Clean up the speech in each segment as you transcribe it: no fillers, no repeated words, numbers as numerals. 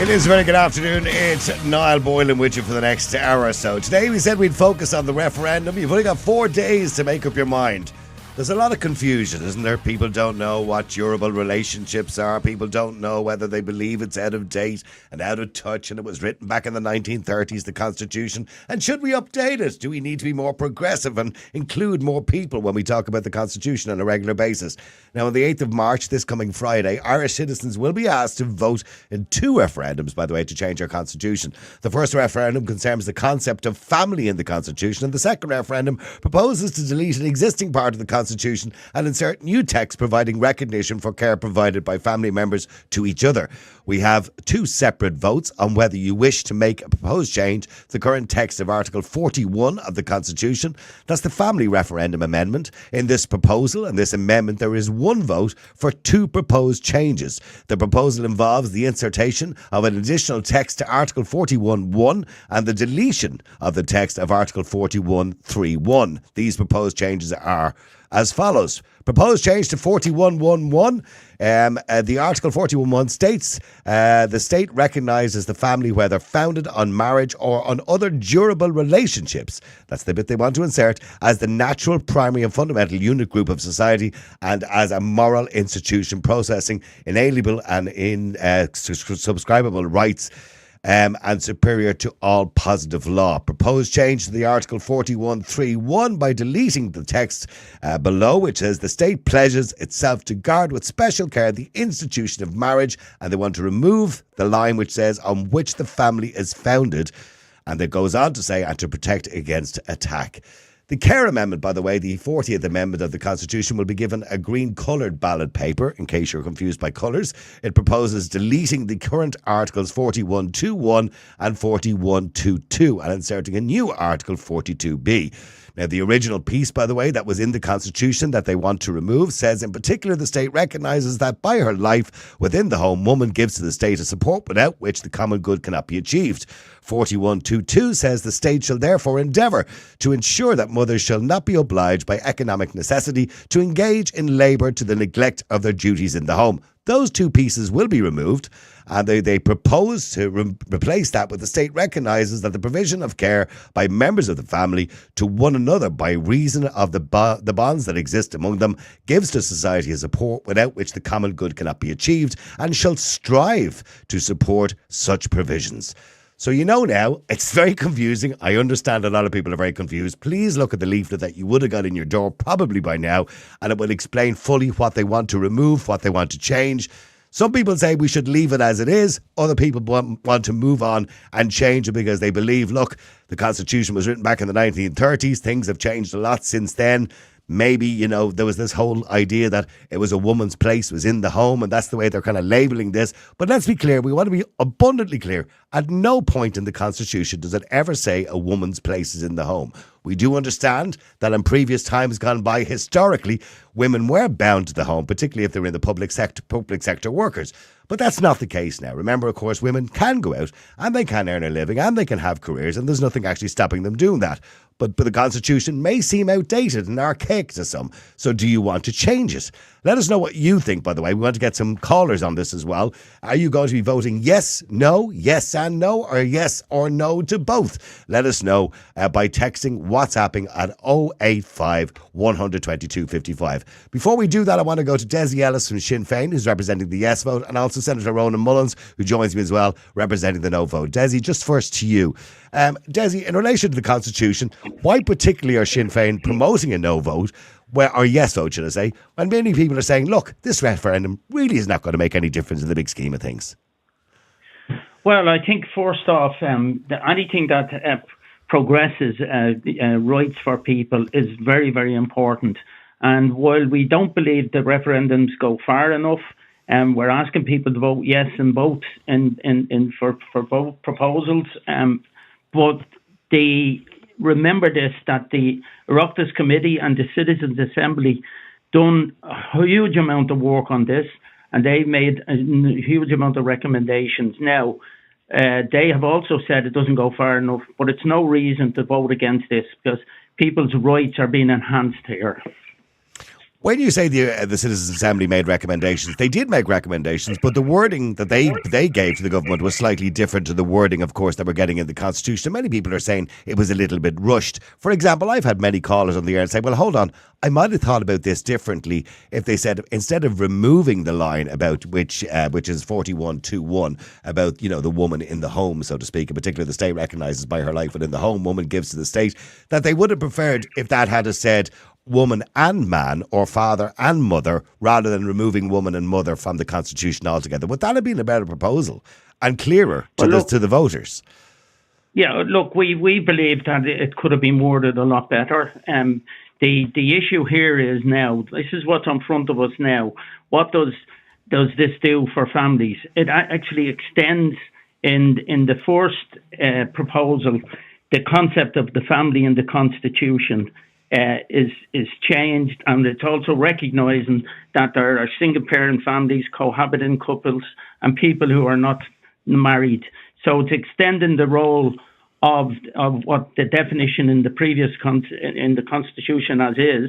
It is a very good afternoon. It's Niall Boylan with you for the next hour or so. Today we said we'd focus on the referendum. You've only got 4 days to make up your mind. There's a lot of confusion, isn't there? People don't know what durable relationships are. People don't know whether they believe it's out of date and out of touch and it was written back in the 1930s, the Constitution. And should we update it? Do we need to be more progressive and include more people when we talk about the Constitution on a regular basis? Now, on the 8th of March, this coming Friday, Irish citizens will be asked to vote in 2 referendums, by the way, to change our Constitution. The first referendum concerns the concept of family in the Constitution, and the second referendum proposes to delete an existing part of the Constitution and insert new text providing recognition for care provided by family members to each other. We have 2 separate votes on whether you wish to make a proposed change to the current text of Article 41 of the Constitution. That's the family referendum amendment. In this proposal and this amendment, there is 1 vote for 2 proposed changes. The proposal involves the insertion of an additional text to Article 41.1 and the deletion of the text of Article 41.3.1. These proposed changes are as follows. Proposed change to 41.1.1. The Article 41.1 states the state recognises the family whether founded on marriage or on other durable relationships. That's the bit they want to insert, as the natural, primary and fundamental unit group of society and as a moral institution processing inalienable and subscribable rights and superior to all positive law. Proposed change to the Article 41.3.1 by deleting the text below, which says the state pledges itself to guard with special care the institution of marriage, and they want to remove the line which says on which the family is founded, and it goes on to say and to protect against attack. The Care Amendment, by the way, the 40th Amendment of the Constitution, will be given a green-coloured ballot paper, in case you're confused by colours. It proposes deleting the current Articles 41.2.1 and 41.2.2 and inserting a new Article 42B. Now, the original piece, by the way, that was in the Constitution that they want to remove says, in particular, the state recognises that by her life within the home, woman gives to the state a support without which the common good cannot be achieved. 41.2.2 says the state shall therefore endeavour to ensure that mothers shall not be obliged by economic necessity to engage in labour to the neglect of their duties in the home. Those 2 pieces will be removed, and they propose to replace that with the state recognises that the provision of care by members of the family to one another by reason of the bonds that exist among them gives to society a support without which the common good cannot be achieved, and shall strive to support such provisions. So you know now, it's very confusing. I understand a lot of people are very confused. Please look at the leaflet that you would have got in your door probably by now, and it will explain fully what they want to remove, what they want to change. Some people say we should leave it as it is. Other people want to move on and change it because they believe, look, the Constitution was written back in the 1930s. Things have changed a lot since then. Maybe, there was this whole idea that it was a woman's place was in the home, and that's the way they're kind of labelling this. But let's be clear. We want to be abundantly clear. At no point in the Constitution does it ever say a woman's place is in the home. We do understand that in previous times gone by, historically, women were bound to the home, particularly if they were in the public sector workers. But that's not the case now. Remember, of course, women can go out and they can earn a living and they can have careers, and there's nothing actually stopping them doing that. But the Constitution may seem outdated and archaic to some. So do you want to change it? Let us know what you think, by the way. We want to get some callers on this as well. Are you going to be voting yes, no, yes and no, or yes or no to both? Let us know by texting, WhatsApping at 085 122 55. Before we do that, I want to go to Dessie Ellis from Sinn Féin, who's representing the yes vote, and also Senator Ronan Mullins, who joins me as well, representing the no vote. Dessie, just first to you. Dessie, in relation to the Constitution, why particularly are Sinn Féin promoting a no vote, or yes vote, should I say, when many people are saying, look, this referendum really is not going to make any difference in the big scheme of things? Well, I think first off, anything that progresses rights for people is very, very important. And while we don't believe the referendums go far enough, we're asking people to vote yes in both for both proposals. But they remember this, that the Oireachtas Committee and the Citizens Assembly done a huge amount of work on this, and they made a huge amount of recommendations. Now, they have also said it doesn't go far enough, but it's no reason to vote against this because people's rights are being enhanced here. When you say the Citizens Assembly made recommendations, they did make recommendations, but the wording that they gave to the government was slightly different to the wording, of course, that we're getting in the Constitution. Many people are saying it was a little bit rushed. For example, I've had many callers on the air and say, well, hold on, I might have thought about this differently if they said, instead of removing the line about which is 4121, about, you know, the woman in the home, so to speak, in particular the state recognises by her life within the home, woman gives to the state, that they would have preferred if that had said woman and man, or father and mother, rather than removing woman and mother from the Constitution altogether. Would that have been a better proposal and clearer to the voters? Yeah, look, we believe that it could have been worded a lot better. The issue here is now, this is what's in front of us now. What does this do for families? It actually extends in the first proposal, the concept of the family in the Constitution is changed, and it's also recognising that there are single parent families, cohabiting couples, and people who are not married. So it's extending the role of what the definition in the previous in the Constitution as is,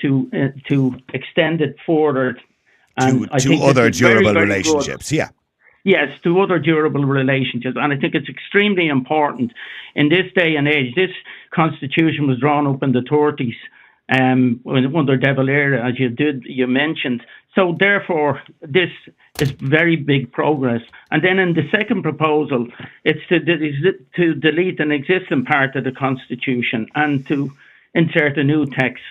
to extend it further and to other durable relationships. Yeah. Yes, to other durable relationships. And I think it's extremely important in this day and age. This Constitution was drawn up in the 30s under De Valera, as you mentioned. So therefore, this is very big progress. And then in the second proposal, it's to delete an existing part of the Constitution and to insert a new text,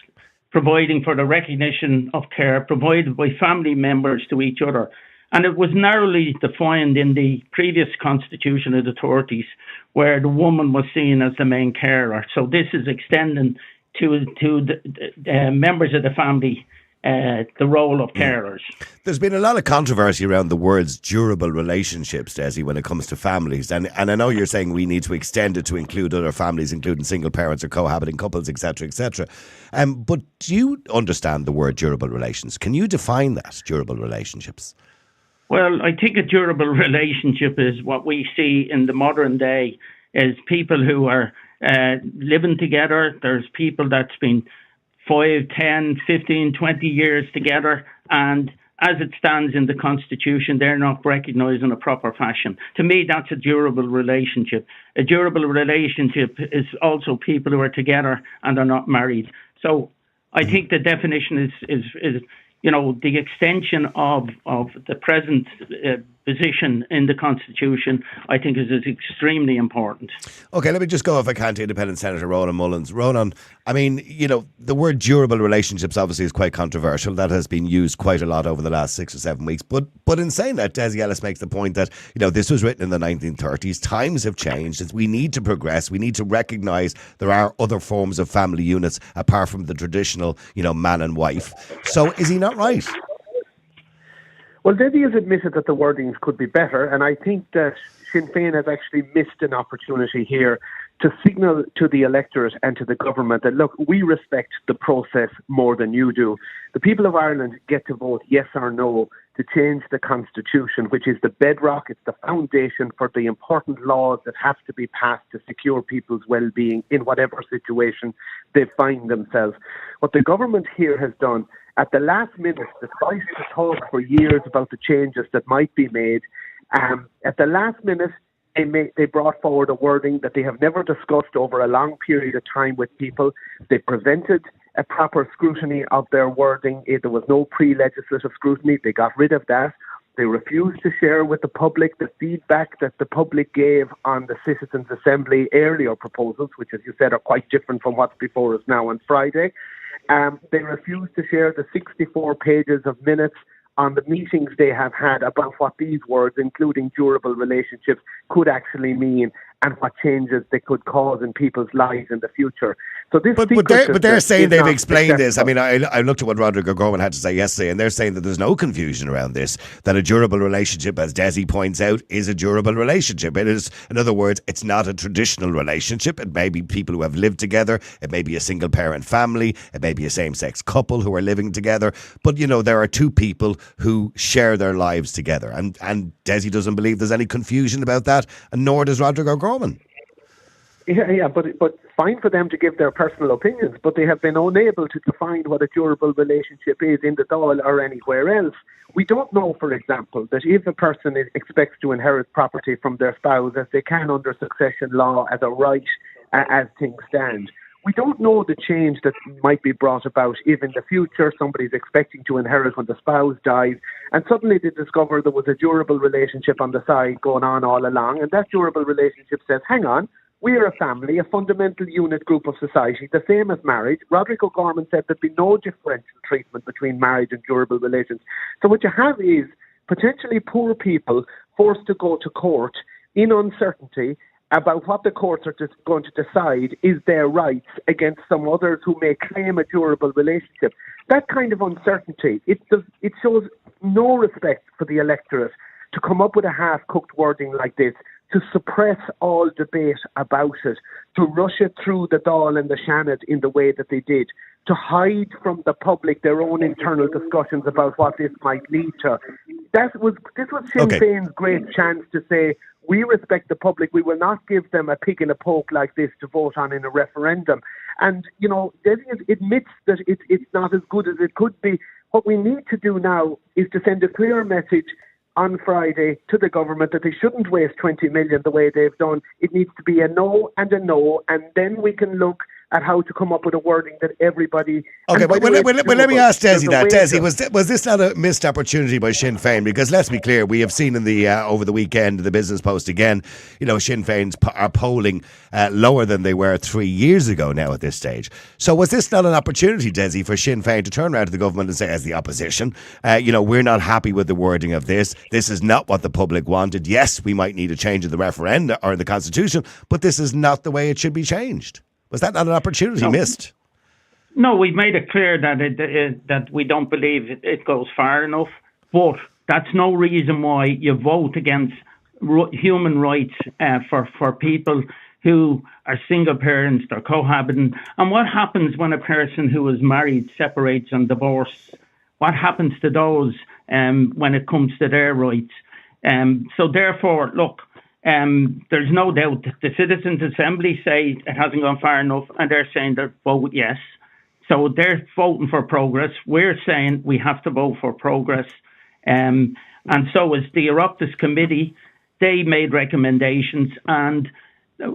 providing for the recognition of care provided by family members to each other. And it was narrowly defined in the previous Constitution of the 30s, where the woman was seen as the main carer. So this is extending to the members of the family the role of carers. There's been a lot of controversy around the words durable relationships, Desi, when it comes to families. And I know you're saying we need to extend it to include other families, including single parents or cohabiting couples, etc., etc. But do you understand the word durable relations? Can you define that, durable relationships? Well, I think a durable relationship is what we see in the modern day is people who are living together. There's people that's been 5, 10, 15, 20 years together, and as it stands in the Constitution, they're not recognised in a proper fashion. To me, that's a durable relationship. A durable relationship is also people who are together and are not married. So I think the definition is you know, the extension of the present position in the Constitution, I think, is extremely important. Okay, let me just go, if I can, to Independent Senator Ronan Mullins. Ronan, I mean, you know, the word durable relationships obviously is quite controversial. That has been used quite a lot over the last 6 or 7 weeks. But in saying that, Desi Ellis makes the point that, you know, this was written in the 1930s. Times have changed. We need to progress. We need to recognise there are other forms of family units apart from the traditional, you know, man and wife. So is he not right? Well, Debbie has admitted that the wordings could be better, and I think that Sinn Féin has actually missed an opportunity here to signal to the electorate and to the government that, look, we respect the process more than you do. The people of Ireland get to vote yes or no to change the Constitution, which is the bedrock, it's the foundation for the important laws that have to be passed to secure people's well-being in whatever situation they find themselves. What the government here has done at the last minute, despite the talk for years about the changes that might be made, at the last minute, they brought forward a wording that they have never discussed over a long period of time with people. They prevented a proper scrutiny of their wording. There was no pre-legislative scrutiny. They got rid of that. They refused to share with the public the feedback that the public gave on the Citizens Assembly earlier proposals, which, as you said, are quite different from what's before us now on Friday. They refused to share the 64 pages of minutes on the meetings they have had about what these words, including durable relationships, could actually mean and what changes they could cause in people's lives in the future. So this, but they're saying they've explained this. I mean, I looked at what Roderick O'Gorman had to say yesterday, and they're saying that there's no confusion around this, that a durable relationship, as Desi points out, is a durable relationship. It is, in other words, it's not a traditional relationship. It may be people who have lived together. It may be a single parent family. It may be a same-sex couple who are living together. But, you know, there are two people who share their lives together. And Desi doesn't believe there's any confusion about that, and nor does Roderick O'Gorman. Yeah, but fine for them to give their personal opinions, but they have been unable to define what a durable relationship is in the Dáil or anywhere else. We don't know, for example, that if a person expects to inherit property from their spouse, as they can under succession law as a right as things stand. We don't know the change that might be brought about if in the future somebody's expecting to inherit when the spouse dies, and suddenly they discover there was a durable relationship on the side going on all along, and that durable relationship says, hang on, we are a family, a fundamental unit group of society, the same as marriage. Roderick O'Gorman said there'd be no differential treatment between marriage and durable relations. So what you have is potentially poor people forced to go to court in uncertainty about what the courts are just going to decide is their rights against some others who may claim a durable relationship. That kind of uncertainty, it shows no respect for the electorate to come up with a half-cooked wording like this, to suppress all debate about it, to rush it through the Dáil and the Seanad in the way that they did, to hide from the public their own internal discussions about what this might lead to. This was Sinn Féin's great chance to say, we respect the public, we will not give them a pick in a poke like this to vote on in a referendum. And, you know, Desi admits that it's not as good as it could be. What we need to do now is to send a clear message on Friday to the government that they shouldn't waste 20 million the way they've done. It needs to be a no, and then we can look at how to come up with a wording that everybody... Okay, but let me ask Desi that. Desi, was this not a missed opportunity by Sinn Féin? Because let's be clear, we have seen in the over the weekend, the Business Post again, you know, Sinn Féin's are polling lower than they were 3 years ago now at this stage. So was this not an opportunity, Desi, for Sinn Féin to turn around to the government and say, as the opposition, you know, we're not happy with the wording of this. This is not what the public wanted. Yes, we might need a change in the referendum or the constitution, but this is not the way it should be changed. Was that not an opportunity missed? No, we've made it clear that that we don't believe it goes far enough. But that's no reason why you vote against human rights for people who are single parents, they're cohabiting. And what happens when a person who is married separates and divorces? What happens to those when it comes to their rights? So therefore, look, there's no doubt the Citizens' Assembly say it hasn't gone far enough, and they're saying they'll vote yes. So they're voting for progress. We're saying we have to vote for progress. And so is the Oireachtas Committee. They made recommendations, and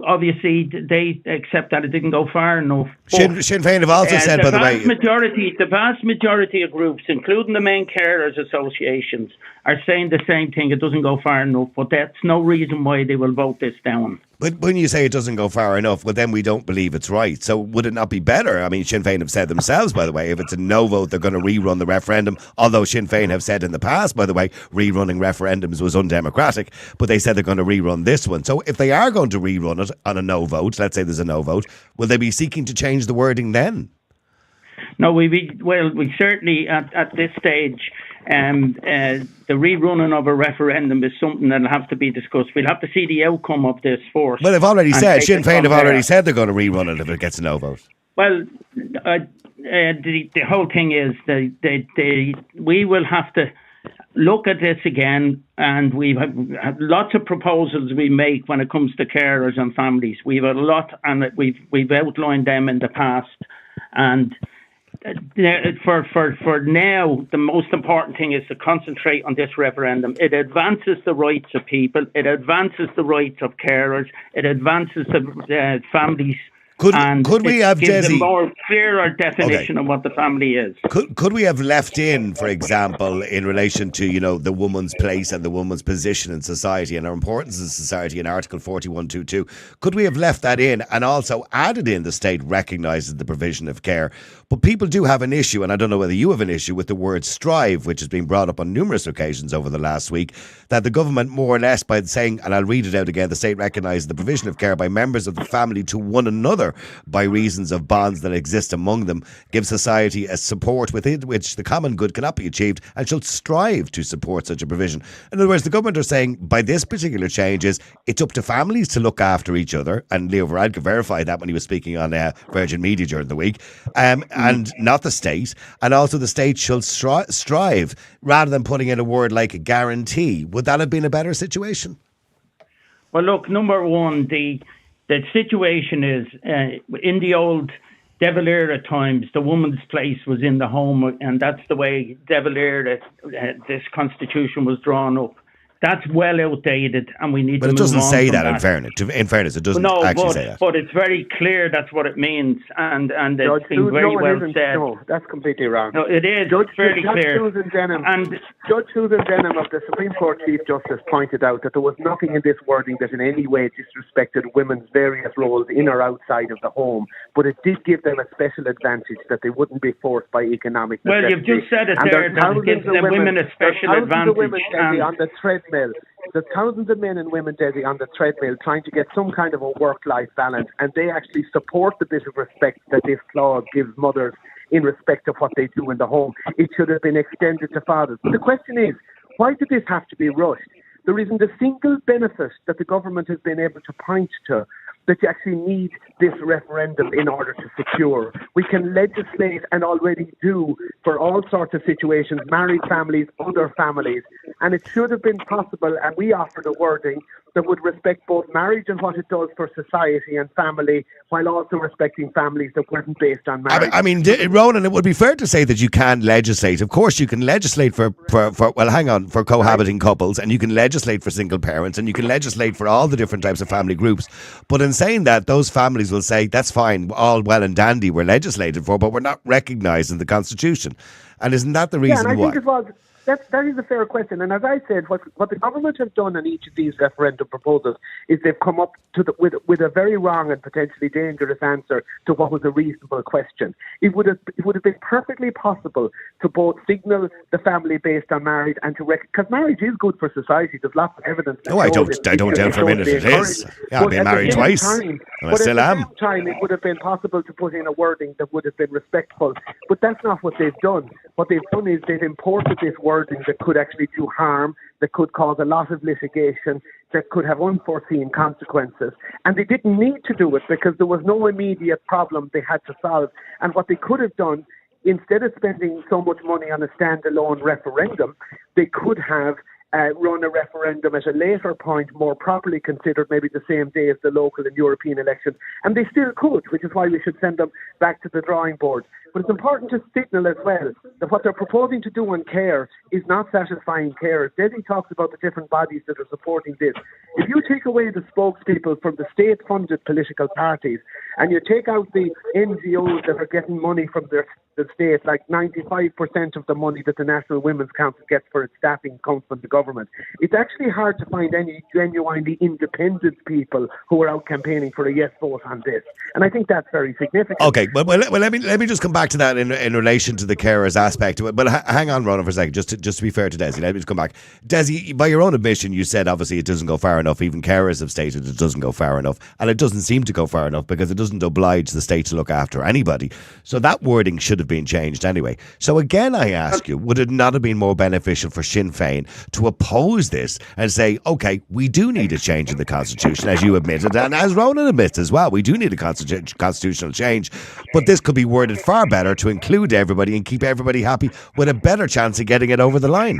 obviously they accept that it didn't go far enough. Sinn Féin have also said, by the way... The vast majority of groups, including the main carers associations, are saying the same thing. It doesn't go far enough, but that's no reason why they will vote this down. But when you say it doesn't go far enough, well, then we don't believe it's right. So would it not be better? I mean, Sinn Féin have said themselves, by the way, if it's a no vote, they're going to rerun the referendum. Although Sinn Féin have said in the past, by the way, rerunning referendums was undemocratic. But they said they're going to rerun this one. So if they are going to rerun it on a no vote, let's say there's a no vote, will they be seeking to change the wording then? No, we certainly at this stage, the rerunning of a referendum is something that'll have to be discussed. We'll have to see the outcome of this first. Well, they've already said, Sinn Féin have already said they're going to rerun it if it gets a no vote. Well, the whole thing is we will have to look at this again, and we've had lots of proposals we make when it comes to carers and families. We've a lot, and we've outlined them in the past. And for now, the most important thing is to concentrate on this referendum. It advances the rights of people. It advances the rights of carers. It advances the families. Could we have, gives Desi, a more clearer definition of what the family is? Could we have left in, for example, in relation to, you know, the woman's place and the woman's position in society and her importance in society in Article 4122, could we have left that in and also added in the state recognises the provision of care? But people do have an issue, and I don't know whether you have an issue with the word strive, which has been brought up on numerous occasions over the last week, that the government more or less by saying, and I'll read it out again, the state recognises the provision of care by members of the family to one another by reasons of bonds that exist among them, give society a support within which the common good cannot be achieved and shall strive to support such a provision. In other words, the government are saying by this particular change is it's up to families to look after each other, and Leo Varadkar verified that when he was speaking on Virgin Media during the week, and not the state, and also the state shall strive, rather than putting in a word like a guarantee. Would that have been a better situation? Well, look, number one, the the situation is in the old De Valera times, the woman's place was in the home, and that's the way De Valera, this constitution was drawn up. That's well outdated, and we need to move on. But it doesn't say from that. In fairness, it doesn't actually say that. But it's very clear that's what it means, and it's been very well said. No, that's completely wrong. No, it is. It's fairly clear. Judge Susan Denham of the Supreme Court Chief Justice pointed out that there was nothing in this wording that in any way disrespected women's various roles in or outside of the home, but it did give them a special advantage that they wouldn't be forced by economic necessity. Well, you've just said it there, that it gives the women a special advantage. On the treadmill. There's thousands of men and women, Desi, on the treadmill trying to get some kind of a work-life balance, and they actually support the bit of respect that this clause gives mothers in respect of what they do in the home. It should have been extended to fathers. But the question is, why did this have to be rushed? There isn't a single benefit that the government has been able to point to that you actually need this referendum in order to secure. We can legislate and already do for all sorts of situations, married families, other families, and it should have been possible, and we offered a wording that would respect both marriage and what it does for society and family, while also respecting families that weren't based on marriage. I mean, Ronan, it would be fair to say that you can legislate. Of course, you can legislate for cohabiting couples, and you can legislate for single parents, and you can legislate for all the different types of family groups. But in saying that, those families will say, that's fine, all well and dandy, we're legislated for, but we're not recognised in the Constitution. And isn't that the reason why? Think it was. That is a fair question. And as I said, what the government has done on each of these referendum proposals is they've come up with a very wrong and potentially dangerous answer to what was a reasonable question. It would have been perfectly possible to both signal the family based on marriage and to because marriage is good for society. There's lots of evidence. I don't doubt for a minute it is. Yeah, I've been married twice, and I still am. At the same time, it would have been possible to put in a wording that would have been respectful. But that's not what they've done. What they've done is they've imported this wording that could actually do harm, that could cause a lot of litigation, that could have unforeseen consequences. And they didn't need to do it because there was no immediate problem they had to solve. And what they could have done, instead of spending so much money on a standalone referendum, they could have run a referendum at a later point, more properly considered, maybe the same day as the local and European elections. And they still could, which is why we should send them back to the drawing board. But it's important to signal as well that what they're proposing to do on care is not satisfying carers. Desi talks about the different bodies that are supporting this. If you take away the spokespeople from the state-funded political parties and you take out the NGOs that are getting money from the state, like 95% of the money that the National Women's Council gets for its staffing comes from the government, it's actually hard to find any genuinely independent people who are out campaigning for a yes vote on this. And I think that's very significant. Okay, well let me just come back to that in relation to the carers aspect of it. But hang on, Ronan, for a second, just to be fair to Desi. Let me just come back. Desi, by your own admission, you said obviously it doesn't go far enough. Even carers have stated it doesn't go far enough, and it doesn't seem to go far enough because it doesn't oblige the state to look after anybody. So that wording should have been changed anyway. So again, I ask you, would it not have been more beneficial for Sinn Féin to oppose this and say, okay, we do need a change in the Constitution, as you admitted, and as Ronan admits as well, we do need a constitutional change, but this could be worded far better to include everybody and keep everybody happy with a better chance of getting it over the line.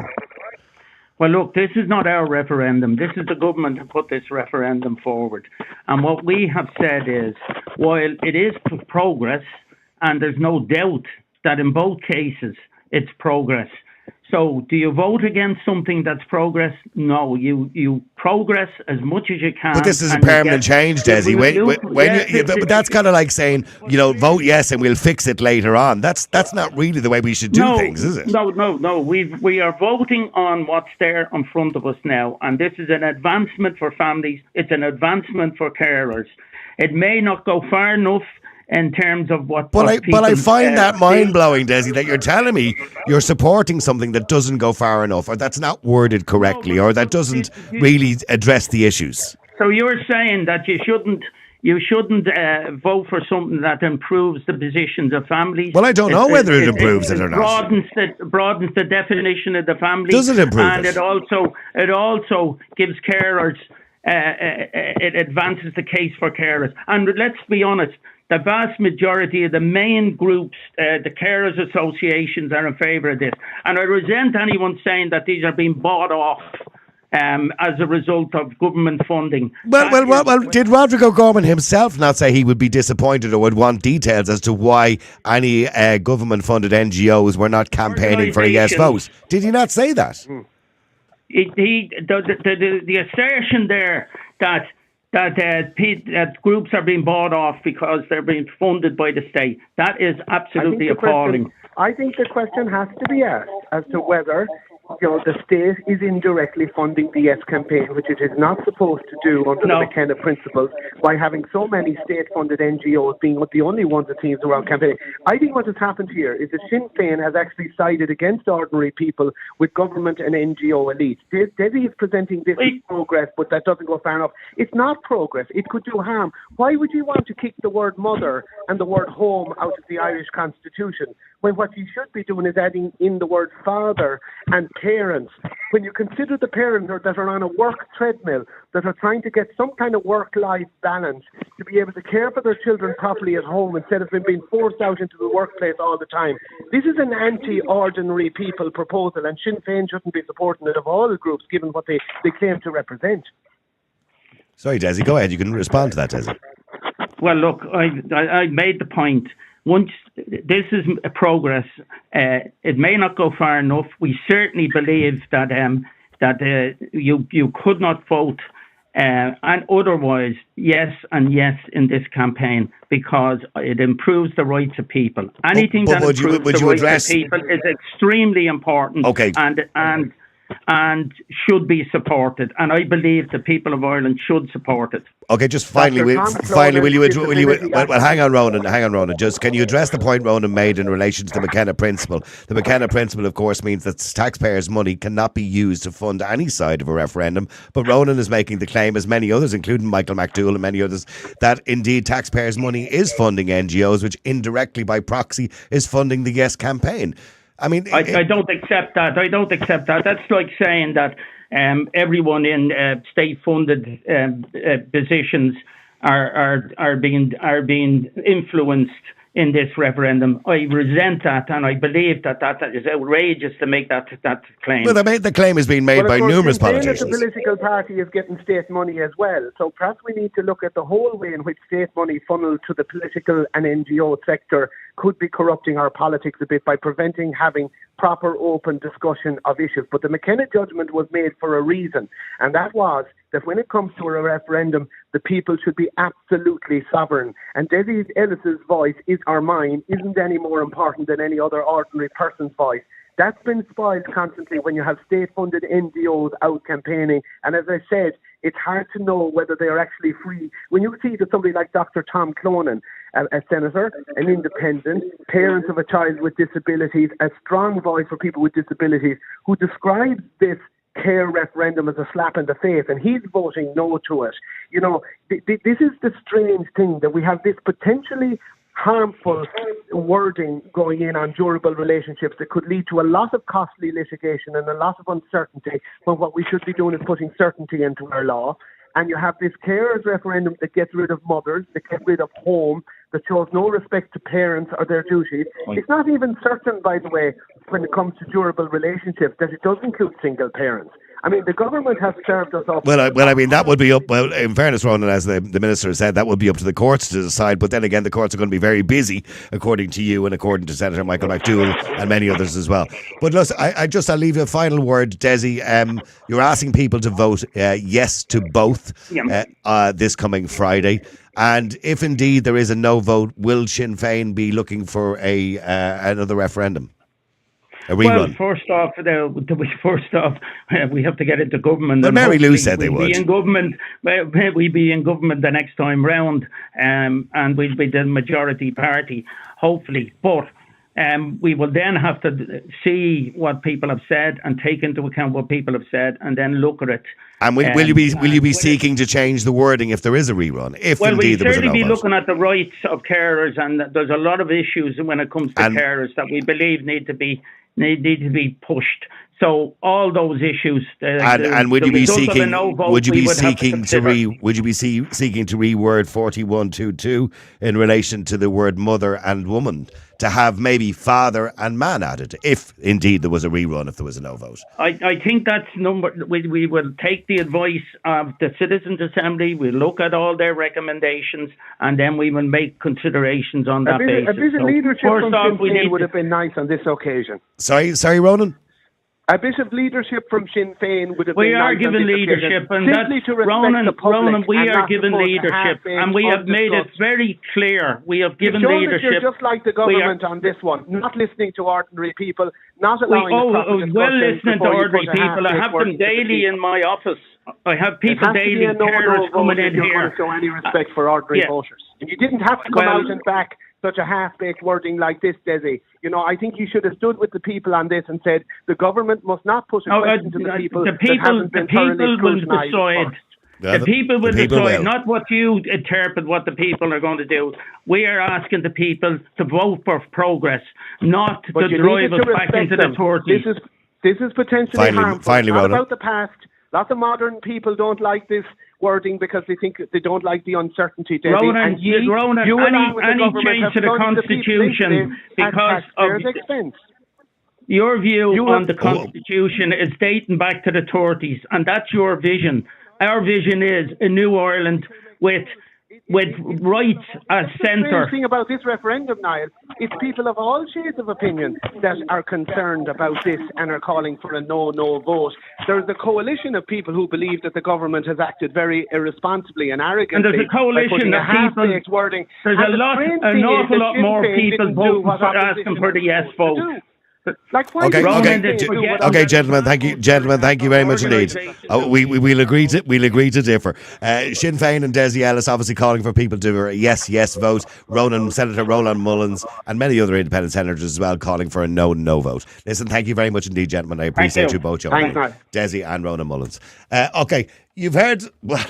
Well, look, this is not our referendum. This is the government who put this referendum forward. And what we have said is, while it is progress, and there's no doubt that in both cases it's progress. So do you vote against something that's progress? No, you progress as much as you can. But this is a permanent change, Desi. But that's kind of like saying, vote yes and we'll fix it later on. That's not really the way we should do things, is it? No. We are voting on what's there in front of us now, and this is an advancement for families. It's an advancement for carers. It may not go far enough in terms of what But I find that mind-blowing, Desi, that you're telling me you're supporting something that doesn't go far enough, or that's not worded correctly, or that doesn't really address the issues. So you're saying that you shouldn't vote for something that improves the positions of families? Well, I don't know whether it improves it or not. Broadens the definition of the family. Does it improve and it also gives carers, it advances the case for carers. And let's be honest, the vast majority of the main groups, the carers associations, are in favour of this. And I resent anyone saying that these are being bought off as a result of government funding. Well, did Rodrigo Gorman himself not say he would be disappointed or would want details as to why any government-funded NGOs were not campaigning for a yes vote? Did he not say that? The assertion there that groups are being bought off because they're being funded by the state, that is absolutely appalling. I think the question has to be asked as to whether the state is indirectly funding the Yes campaign, which it is not supposed to do under the McKenna principles, by having so many state-funded NGOs being the only ones that seems around campaigning. I think what has happened here is that Sinn Féin has actually sided against ordinary people with government and NGO elites. Desi is presenting this as progress, but that doesn't go far enough. It's not progress. It could do harm. Why would you want to kick the word mother and the word home out of the Irish Constitution when what you should be doing is adding in the word father and parents? When you consider the parents that are on a work treadmill, that are trying to get some kind of work-life balance to be able to care for their children properly at home instead of them being forced out into the workplace all the time. This is an anti-ordinary people proposal, and Sinn Féin shouldn't be supporting it of all groups, given what they claim to represent. Sorry, Desi, go ahead. You can respond to that, Desi. Well, look, I made the point. Once this is a progress, it may not go far enough. We certainly believe that you could not vote and otherwise yes in this campaign because it improves the rights of people. Anything that improves the rights of people is extremely important. Okay. And should be supported, and I believe the people of Ireland should support it. Okay, just finally, will you? Well, hang on, Ronan. Just can you address the point Ronan made in relation to the McKenna principle? The McKenna principle, of course, means that taxpayers' money cannot be used to fund any side of a referendum. But Ronan is making the claim, as many others, including Michael McDougall and many others, that indeed taxpayers' money is funding NGOs, which indirectly by proxy is funding the Yes campaign. I mean, I don't accept that. That's like saying that everyone in state-funded positions are being influenced in this referendum. I resent that, and I believe that is outrageous to make that claim. Well, the claim is being made by numerous politicians. The political party is getting state money as well, so perhaps we need to look at the whole way in which state money funneled to the political and NGO sector could be corrupting our politics a bit by preventing having proper open discussion of issues. But the McKenna judgment was made for a reason, and that was that when it comes to a referendum, the people should be absolutely sovereign. And Desi Ellis's voice isn't any more important than any other ordinary person's voice. That's been spoiled constantly when you have state-funded NGOs out campaigning. And as I said, it's hard to know whether they are actually free. When you see that somebody like Dr. Tom Clonan, a senator, an independent, parent of a child with disabilities, a strong voice for people with disabilities, who describes this care referendum as a slap in the face, and he's voting no to it. This is the strange thing, that we have this potentially harmful wording going in on durable relationships that could lead to a lot of costly litigation and a lot of uncertainty, when what we should be doing is putting certainty into our law. And you have this carers referendum that gets rid of mothers, that gets rid of home, that shows no respect to parents or their duties. It's not even certain, by the way, when it comes to durable relationships, that it does include single parents. I mean, the government has served us up. Well, I mean, that would be up. Well, in fairness, Ronan, as the Minister said, that would be up to the courts to decide. But then again, the courts are going to be very busy, according to you and according to Senator Michael McDougall and many others as well. But look, I'll leave you a final word, Desi. You're asking people to vote yes to both this coming Friday. And if indeed there is a no vote, will Sinn Féin be looking for another referendum? A rerun? Well, first off, we have to get into government. But Mary Lou said they would. We'll be in government the next time round, and we'll be the majority party, hopefully. But we will then have to see what people have said and take into account what people have said, and then look at it. And will you be seeking to change the wording if there is a rerun? We'll certainly be looking at the rights of carers, and there's a lot of issues when it comes to carers that we believe need to be pushed So all those issues. And would the you be result of a seeking? no vote, Would you we be would have to seeking to consider. Would you be seeking to reword 4122 in relation to the word mother and woman to have maybe father and man added, if indeed there was a rerun, if there was a no vote? I think that's we will take the advice of the Citizens' Assembly. We'll look at all their recommendations, and then we will make considerations on that basis. A bit of leadership from Sinn Féin would have been nice on this occasion. Sorry, Ronan? A bit of leadership from Sinn Féin would have been nice. We are given leadership, and simply to respect Ronan, the public. we are given leadership, and we have made it very clear. We have given leadership. You're just like the government on this one, not listening to ordinary people, not allowing listening to ordinary people. I have them daily in my office. I have people daily, carers coming in here. You can't show any respect for ordinary voters. And you didn't have to come out and back such a half-baked wording like this, Desi. You know, I think you should have stood with the people on this and said the government must not put a question to the people that hasn't been thoroughly scrutinised first. The people will decide, not what you interpret what the people are going to do. We are asking the people to vote for progress, not to drive us back into the 30s. This is potentially harmful. Finally, not about the past. Lots of modern people don't like this wording because they think they don't like the uncertainty. Ronan, any change to the Constitution because of your view on the Constitution is dating back to the 30s, and that's your vision. Our vision is a new Ireland with rights as centre. The thing about this referendum, Niall, it's people of all shades of opinion that are concerned about this and are calling for a no vote. There's a coalition of people who believe that the government has acted very irresponsibly and arrogantly. And there's a coalition of people. Wording. There's an awful lot more people voting for asking for the yes vote. Okay, gentlemen. Thank you very much indeed. We'll agree to differ. Sinn Féin and Desi Ellis obviously calling for people to do a yes vote. Senator Roland Mullins and many other independent senators as well calling for a no vote. Listen, thank you very much indeed, gentlemen. I appreciate you both, Desi and Roland Mullins. Okay, you've heard. Well,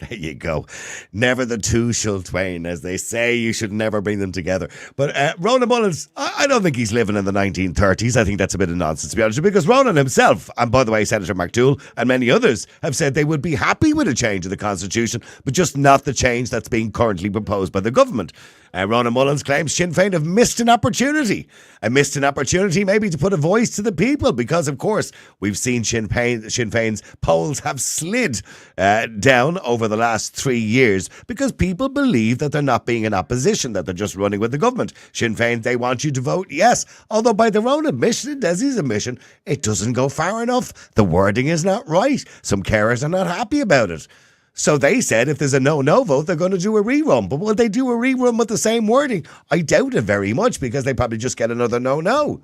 there you go. Never the two shall twain, as they say. You should never bring them together. But Ronan Mullins, I don't think he's living in the 1930s. I think that's a bit of nonsense, to be honest, because Ronan himself, and by the way, Senator McDougall and many others have said they would be happy with a change of the Constitution, but just not the change that's being currently proposed by the government. Ronan Mullins claims Sinn Féin have missed an opportunity. Maybe to put a voice to the people, because, of course, we've seen Sinn Féin's polls have slid down over the last 3 years because people believe that they're not being in opposition, that they're just running with the government. Sinn Féin, they want you to vote yes, although by their own admission and Desi's admission, it doesn't go far enough. The wording is not right. Some carers are not happy about it. So they said if there's a no vote, they're going to do a rerun. But will they do a rerun with the same wording? I doubt it very much, because they probably just get another no.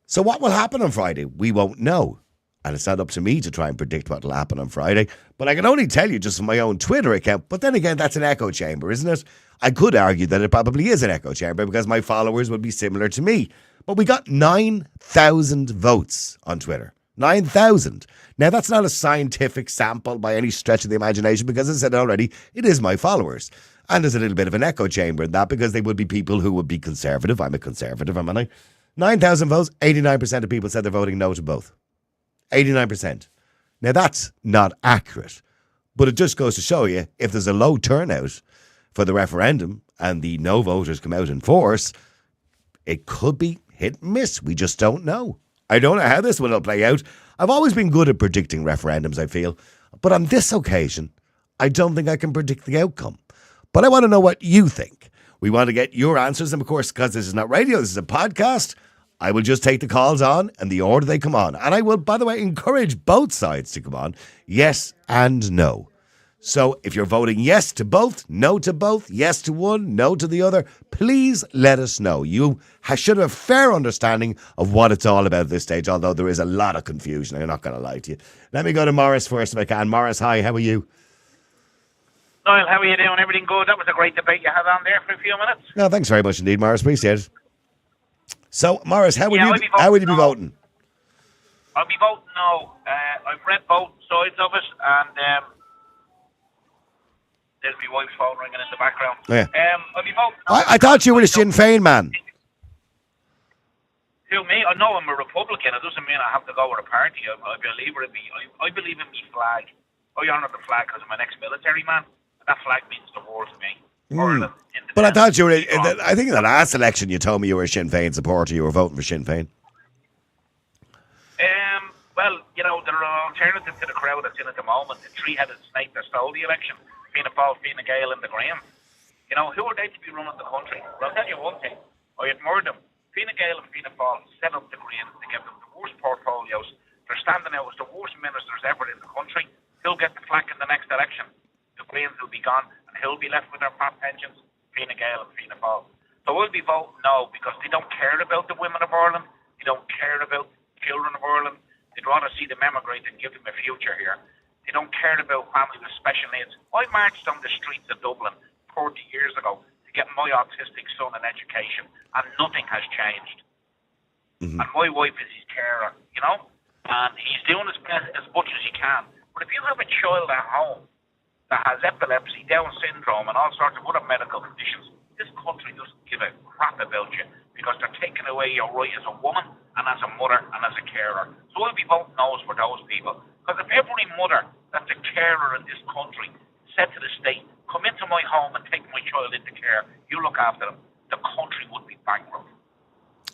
So what will happen on Friday? We won't know. And it's not up to me to try and predict what will happen on Friday. But I can only tell you just from my own Twitter account. But then again, that's an echo chamber, isn't it? I could argue that it probably is an echo chamber because my followers would be similar to me. But we got 9,000 votes on Twitter. 9,000. Now, that's not a scientific sample by any stretch of the imagination, because as I said already, it is my followers. And there's a little bit of an echo chamber in that, because they would be people who would be conservative. I'm a conservative, am I? 9,000 votes, 89% of people said they're voting no to both. 89%. Now, that's not accurate, but it just goes to show you, if there's a low turnout for the referendum and the no voters come out in force, it could be hit and miss. We just don't know. I don't know how this one will play out. I've always been good at predicting referendums, I feel. But on this occasion, I don't think I can predict the outcome. But I want to know what you think. We want to get your answers. And of course, because this is not radio, this is a podcast, I will just take the calls on and the order they come on. And I will, by the way, encourage both sides to come on. Yes and no. So if you're voting yes to both, no to both, yes to one, no to the other, please let us know. You should have a fair understanding of what it's all about at this stage, although there is a lot of confusion. I'm not going to lie to you. Let me go to Morris first if I can. Morris, hi, how are you? Niall, how are you doing? Everything good? That was a great debate you had on there for a few minutes. No, thanks very much indeed, Morris. Appreciate it. So, Morris, how would you be voting? I'll be voting no. I've read both sides of it, and there's my wife's phone ringing in the background. Yeah. I'll be voting no. I thought you were a Sinn Féin man. To me, I know I'm a Republican. It doesn't mean I have to go with a party. I believe in me flag. I honour the flag because I'm an ex-military man. And that flag means the world to me. But I thought you were. I think in the last election you told me you were a Sinn Féin supporter. You were voting for Sinn Féin. Well, you know, there are alternatives to the crowd that's in at the moment. The three-headed snake that stole the election. Fianna Fáil, Fine Gael and the Graham. You know, who are they to be running the country? Well, I'll tell you one thing. I admire them. Fine Gael and Fianna Fáil set up the Graham to give them the worst portfolios. They're standing out as the worst ministers ever in the country. Who'll get the flack in the next election? The Greens will be gone and who'll be left with their fat pensions? Fine Gael and Fianna Fáil. So we'll be voting no because they don't care about the women of Ireland. They don't care about the children of Ireland. They'd rather see them emigrate and give them a future here. They don't care about families with special needs. I marched on the streets of Dublin 40 years ago to get my autistic son an education, and nothing has changed. And my wife is his carer, you know, and he's doing his best as much as he can. But if you have a child at home that has epilepsy, Down syndrome, and all sorts of other medical conditions, this country doesn't give a crap about you because they're taking away your right as a woman and as a mother and as a carer. So I'll be voting no's for those people. Because if every mother that's a carer in this country said to the state, come into my home and take my child into care, you look after them, the country would be bankrupt.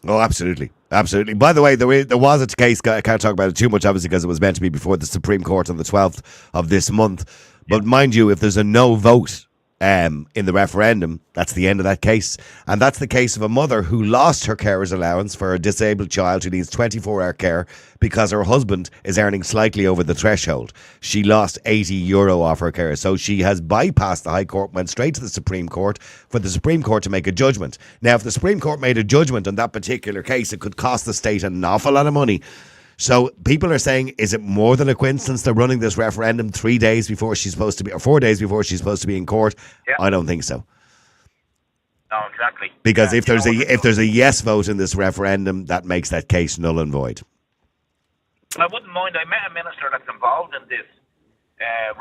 Oh, absolutely. Absolutely. By the way, there was a case, I can't talk about it too much, obviously, because it was meant to be before the Supreme Court on the 12th of this month. But mind you, if there's a no vote in the referendum, that's the end of that case. And that's the case of a mother who lost her carer's allowance for a disabled child who needs 24-hour care because her husband is earning slightly over the threshold. She lost €80 off her care. So she has bypassed the High Court, went straight to the Supreme Court for the Supreme Court to make a judgment. Now, if the Supreme Court made a judgment on that particular case, it could cost the state an awful lot of money. So people are saying, is it more than a coincidence they're running this referendum 3 days before she's supposed to be, or 4 days before she's supposed to be in court? Yeah. I don't think so. No, exactly. Because if there's a yes vote in this referendum, that makes that case null and void. I wouldn't mind. I met a minister that's involved in this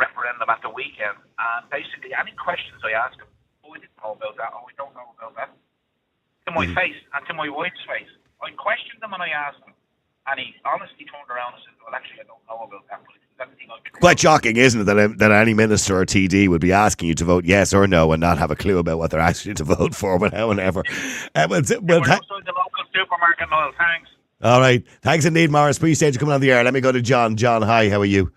referendum at the weekend, and basically any questions I asked him, I didn't know about that, we don't know about that, to my face and to my wife's face. I questioned him and I asked him. And he honestly turned around and said, well, actually, I don't know about that. But it's quite shocking, isn't it, that any minister or TD would be asking you to vote yes or no and not have a clue about what they're asking you to vote for, but however. We're outside the local supermarket, Noel. Thanks. All right. Thanks indeed, Morris. Appreciate you coming on the air. Let me go to John. John, hi. How are you?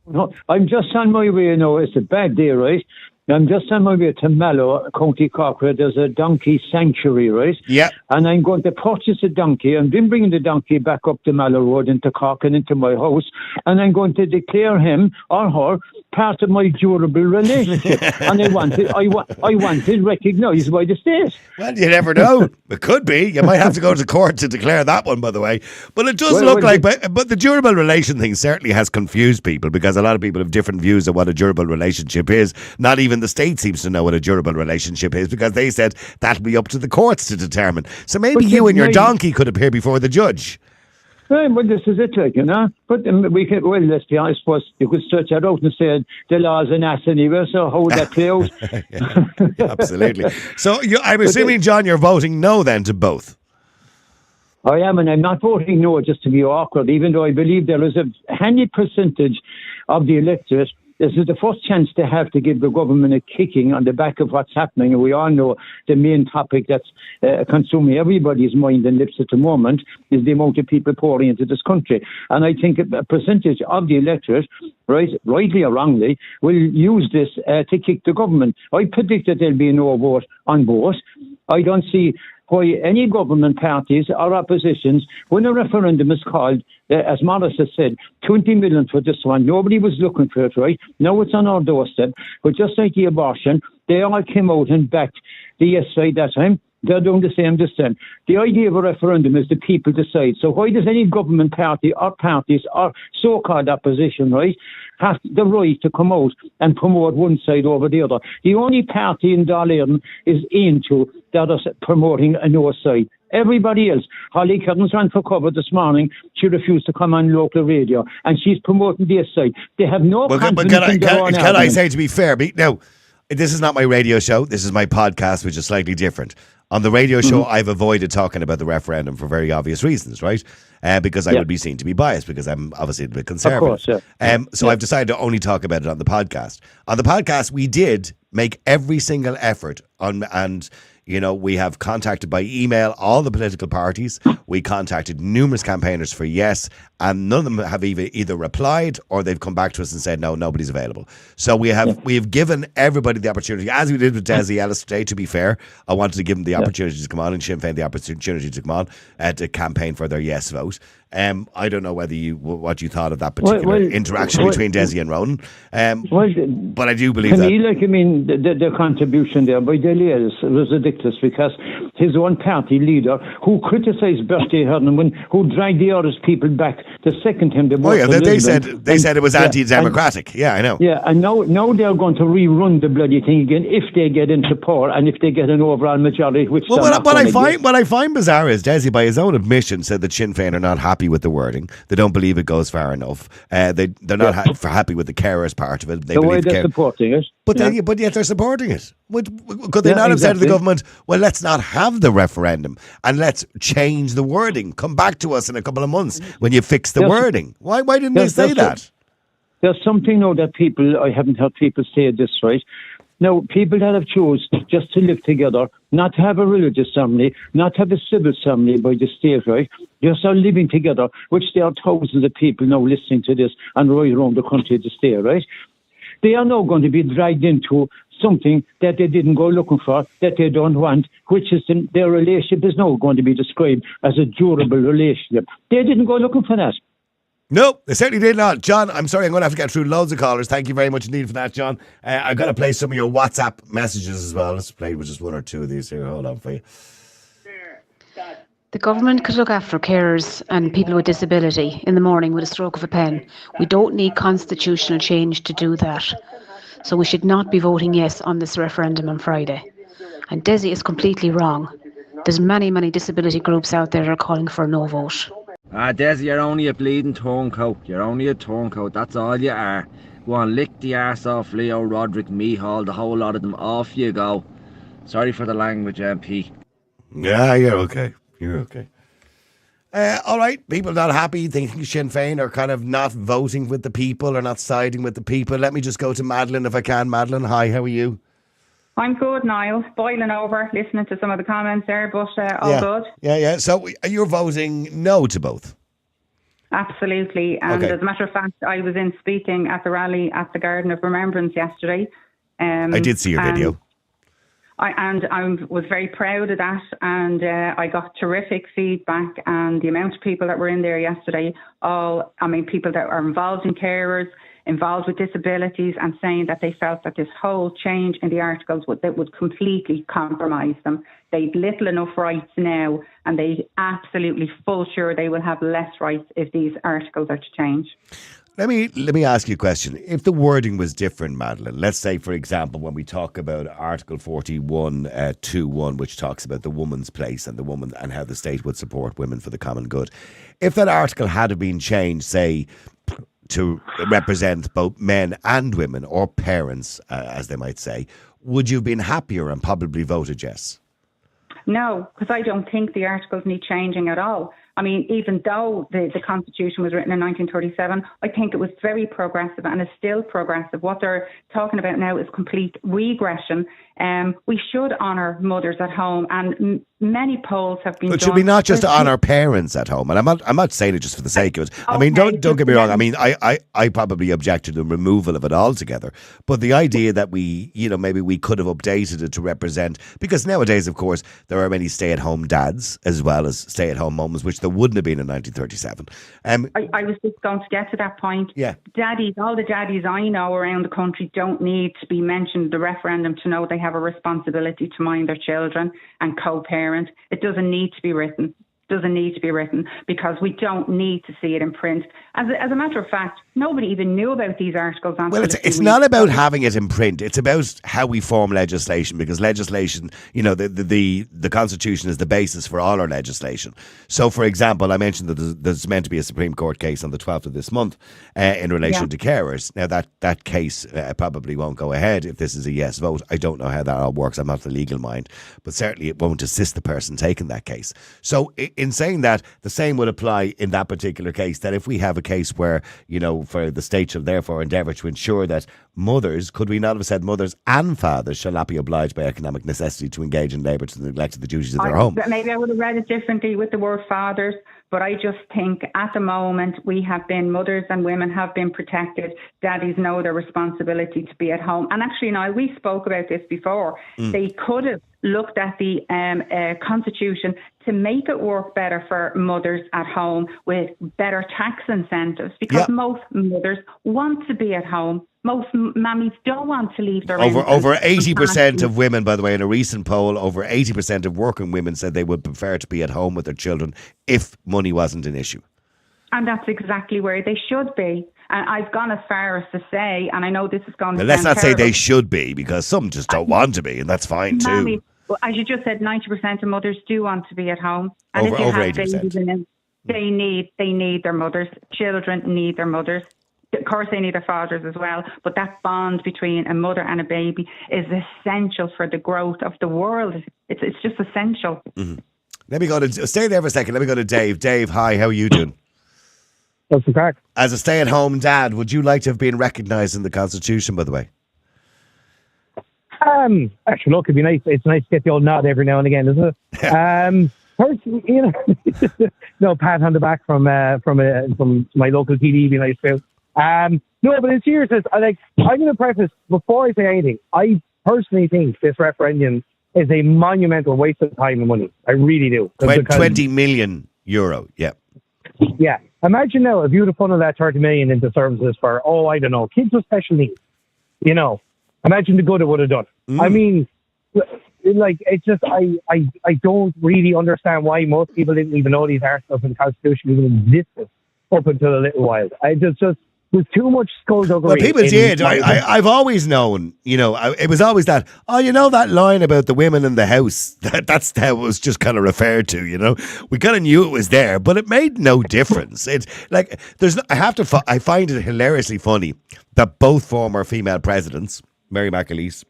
No, I'm just on my way, it's a bad day, right? I'm just on my way to Mallow, County Cork, where there's a donkey sanctuary, right? Yeah. And I'm going to purchase a donkey. I'm then bringing the donkey back up the Mallow Road into Cork and into my house. And I'm going to declare him or her part of my durable relationship. And I want it recognised by the state. Well, you never know. It could be. You might have to go to court to declare that one, by the way. But it does look like... But the durable relation thing certainly has confused people because a lot of people have different views of what a durable relationship is. Not even the state seems to know what a durable relationship is because they said that'll be up to the courts to determine. So maybe you and your donkey could appear before the judge. Well, this is it, But we could, let's be honest, I suppose you could stretch that out and say the law's an ass anyway, so how would that play out? Yeah, absolutely. So I'm assuming, John, you're voting no then to both. I am, and I'm not voting no just to be awkward, even though I believe there is a handy percentage of the electorate. This is the first chance they have to give the government a kicking on the back of what's happening. And we all know the main topic that's consuming everybody's mind and lips at the moment is the amount of people pouring into this country. And I think a percentage of the electorate, rightly or wrongly, will use this to kick the government. I predict that there'll be a no vote on both. I don't see why any government parties or oppositions, when a referendum is called, as Morris has said, 20 million for this one. Nobody was looking for it, right? Now it's on our doorstep. But just like the abortion, they all came out and backed the yes side that time. They're doing the same this time. The idea of a referendum is the people decide. So why does any government party or parties or so-called opposition, right, have the right to come out and promote one side over the other? The only party in Dáil Éireann is into that is promoting a no side. Everybody else, Holly Kearns ran for cover this morning. She refused to come on local radio, and she's promoting the yes side. They have no confidence in their own argument. Can I say, to be fair, now, this is not my radio show. This is my podcast, which is slightly different. On the radio show, I've avoided talking about the referendum for very obvious reasons, right? Because I would be seen to be biased because I'm obviously a bit conservative. Of course, So I've decided to only talk about it on the podcast. On the podcast, we did make every single effort and we have contacted by email all the political parties. We contacted numerous campaigners for yes, and none of them have either replied or they've come back to us and said, no, nobody's available. So we have given everybody the opportunity, as we did with Desi Ellis today, to be fair. I wanted to give them the opportunity to come on, and Sinn Féin the opportunity to come on to campaign for their yes vote. I don't know what you thought of that particular interaction between Desi and Ronan. But I do believe that. The contribution there by Deli was ridiculous because his own party leader, who criticised Bertie Ahern, who dragged the Irish people back the second time they said it was anti-democratic. I know. Yeah, and now they're going to rerun the bloody thing again if they get into power and if they get an overall majority. What I find bizarre is Desi, by his own admission, said that Sinn Féin are not happy with the wording. They don't believe it goes far enough. They're not happy with the carers part of it. The way they're supporting it. But yet they're supporting it. Could they not have said to the government, well, let's not have the referendum and let's change the wording. Come back to us in a couple of months when you fix the wording. Why didn't they say that? There's something now that I haven't heard people say this, right? Now, people that have chosen just to live together, not to have a religious ceremony, not to have a civil ceremony by the state, right? Just are living together, which there are thousands of people now listening to this and right around the country to stay, right? They are now going to be dragged into something that they didn't go looking for, that they don't want, which is their relationship is now going to be described as a durable relationship. They didn't go looking for that. No, they certainly did not. John, I'm sorry, I'm going to have to get through loads of callers. Thank you very much indeed for that, John. I've got to play some of your WhatsApp messages as well. Let's play with just one or two of these here. Hold on for you. The government could look after carers and people with disability in the morning with a stroke of a pen. We don't need constitutional change to do that. So we should not be voting yes on this referendum on Friday. And Desi is completely wrong. There's many, many disability groups out there that are calling for a no vote. Desi, you're only a bleeding turncoat. You're only a turncoat. That's all you are. Go on, lick the arse off Leo, Roderick, Mihal, the whole lot of them. Off you go. Sorry for the language, MP. Yeah, you're okay. You're okay. All right, people not happy, thinking Sinn Féin are kind of not voting with the people or not siding with the people. Let me just go to Madeline if I can. Madeline, hi, how are you? I'm good, Niall. Boiling over, listening to some of the comments there, but all good. Yeah. So you're voting no to both? Absolutely. And as a matter of fact, I was in speaking at the rally at the Garden of Remembrance yesterday. I did see your video. I was very proud of that, and I got terrific feedback, and the amount of people that were in there yesterday, people that are involved in carers, involved with disabilities, and saying that they felt that this whole change in the articles would completely compromise them. They've little enough rights now, and they absolutely full sure they will have less rights if these articles are to change. Let me ask you a question. If the wording was different, Madeline, let's say, for example, when we talk about Article 41(2)(1), which talks about the woman's place and the woman and how the state would support women for the common good. If that article had been changed, say, to represent both men and women, or parents, as they might say, would you have been happier and probably voted yes? No, because I don't think the articles need changing at all. I mean, even though the Constitution was written in 1937, I think it was very progressive and is still progressive. What they're talking about now is complete regression. We should honour mothers at home, and many polls have been done. But should we not just honour parents at home? And I'm not saying it just for the sake of it. I mean, don't get me wrong. I mean, I probably object to the removal of it altogether. But the idea that maybe we could have updated it to represent, because nowadays, of course, there are many stay-at-home dads as well as stay-at-home mums, which there wouldn't have been in 1937. I was just going to get to that point. Yeah. Daddies, all the daddies I know around the country don't need to be mentioned the referendum to know they have a responsibility to mind their children and co-parent. It doesn't need to be written. doesn't need to be written, because we don't need to see it in print. As a matter of fact, nobody even knew about these articles. Well, it's not about having it in print. It's about how we form legislation, because legislation, the Constitution is the basis for all our legislation. So, for example, I mentioned that there's meant to be a Supreme Court case on the 12th of this month in relation to carers. Now, that case probably won't go ahead if this is a yes vote. I don't know how that all works. I'm not the legal mind, but certainly it won't assist the person taking that case. So, in saying that, the same would apply in that particular case, that if we have a case where, for the state shall therefore endeavour to ensure that mothers, could we not have said mothers and fathers, shall not be obliged by economic necessity to engage in labour to the neglect of the duties of their home? Maybe I would have read it differently with the word fathers, but I just think at the moment mothers and women have been protected. Daddies know their responsibility to be at home. And actually, Niall, we spoke about this before. They could have looked at the Constitution to make it work better for mothers at home with better tax incentives, because most mothers want to be at home. Most mammies don't want to leave their over 80% of women, by the way, in a recent poll, over 80% of working women said they would prefer to be at home with their children if money wasn't an issue. And that's exactly where they should be. And I've gone as far as to say, and I know this is going to let's not terrible, say they should be, because some just don't want to be, and that's fine too. Well, as you just said, 90% of mothers do want to be at home. And over 80%. They need their mothers. Children need their mothers. Of course, they need their fathers as well. But that bond between a mother and a baby is essential for the growth of the world. It's just essential. Mm-hmm. Let me go to stay there for a second. Let me go to Dave. Dave, hi. How are you doing? What's the crack? As a stay-at-home dad, would you like to have been recognised in the Constitution, by the way? Actually, look, it'd be nice. It's nice to get the old nod every now and again, isn't it? Personally, no pat on the back from my local TD, be nice too. No, but in seriousness, I'm going to preface before I say anything. I personally think this referendum is a monumental waste of time and money. I really do. 20 million euro. Yeah. Yeah. Imagine now if you'd have funneled that 30 million into services for, kids with special needs. Imagine the good it would have done. I mean, it's just, I don't really understand why most people didn't even know these articles in the Constitution even existed up until a little while. There's too much skullduggery. Well, people did. I've always known, it was always that, that line about the women in the house, that's how it was just kind of referred to, We kind of knew it was there, but it made no difference. It's like, I find it hilariously funny that both former female presidents, Mary McAleese,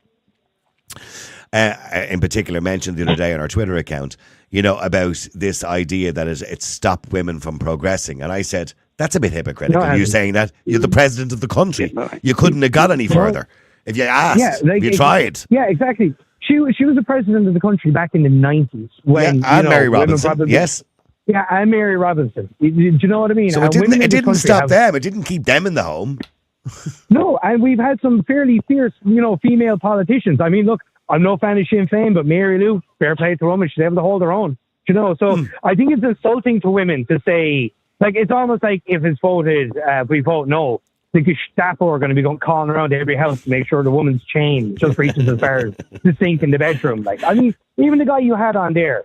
in particular, mentioned the other day on our Twitter account, about this idea that it's stopped women from progressing. And I said, that's a bit hypocritical. You saying that you're the president of the country. You couldn't have got any further if you asked, if you tried. Yeah, exactly. She was the president of the country back in the 90s. When, and Mary Robinson, yes. Yeah, and Mary Robinson. Do you know what I mean? So it didn't stop them. It didn't keep them in the home. No, and we've had some fairly fierce, female politicians. I mean, look, I'm no fan of Sinn Féin, but Mary Lou, fair play to women, she's able to hold her own. So I think it's insulting to women to say, it's almost like if it's voted, if we vote no, the Gestapo are going to be calling around to every house to make sure the woman's chain just reaches as far as the sink in the bedroom. Even the guy you had on there,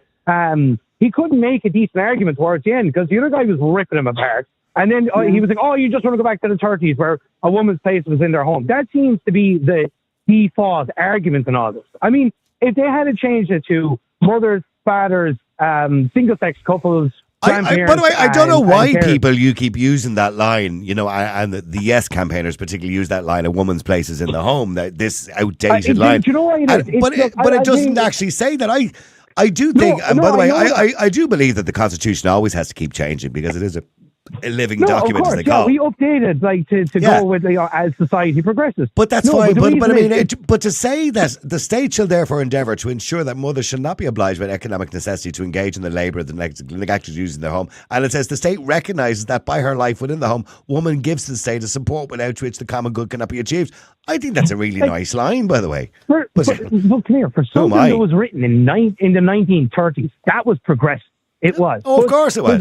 he couldn't make a decent argument towards the end because the other guy was ripping him apart. And then he was like, you just want to go back to the 30s where a woman's place was in their home. That seems to be the default argument in all this. I mean, if they had to change it to mothers, fathers, single-sex couples, by the way, I don't know why you keep using that line, and the Yes campaigners particularly use that line, a woman's place is in the home, this outdated line. Do you know why it is? But it doesn't actually say that. I do think, by the way, I do believe that the Constitution always has to keep changing because it is a living document, as they call it. We updated to go with as society progresses. But that's fine. But I mean, but to say that the state shall therefore endeavour to ensure that mothers shall not be obliged by economic necessity to engage in the labour of the neglected duties in their home, and it says the state recognises that by her life within the home, woman gives to the state a support without which the common good cannot be achieved. I think that's a really nice line, by the way. But come here, for something that was written in the 1930s, that was progressive. It was. Oh, of course it was.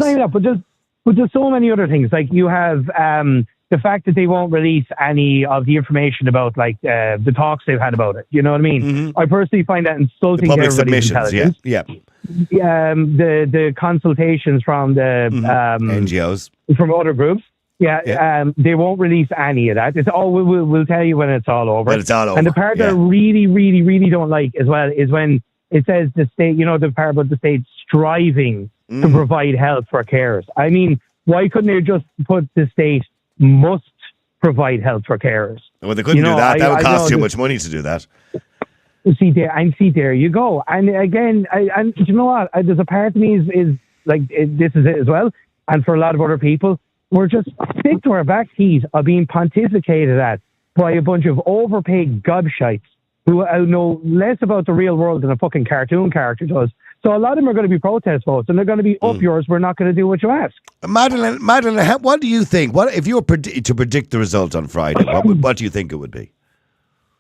But there's so many other things. Like you have the fact that they won't release any of the information about the talks they've had about it. You know what I mean? Mm-hmm. I personally find that insulting to everybody's intelligence. Yeah. the consultations from the NGOs, from other groups. Yeah. They won't release any of that. It's all we'll tell you when it's all over. When it's all over. And the part that I really, really, really don't like as well is when it says the state. The part about the state striving to provide help for carers. I mean, why couldn't they just put the state must provide help for carers? Well, they couldn't do that. That would cost too much money to do that. See, there you go. And again, and you know what? There's a part of me is like, this is it as well. And for a lot of other people, we're just sick to our backseat of being pontificated at by a bunch of overpaid gobshites who know less about the real world than a fucking cartoon character does. So a lot of them are going to be protest votes, and they're going to be up yours. We're not going to do what you ask. Madeline, what do you think? What if you were to predict the result on Friday? What do you think it would be?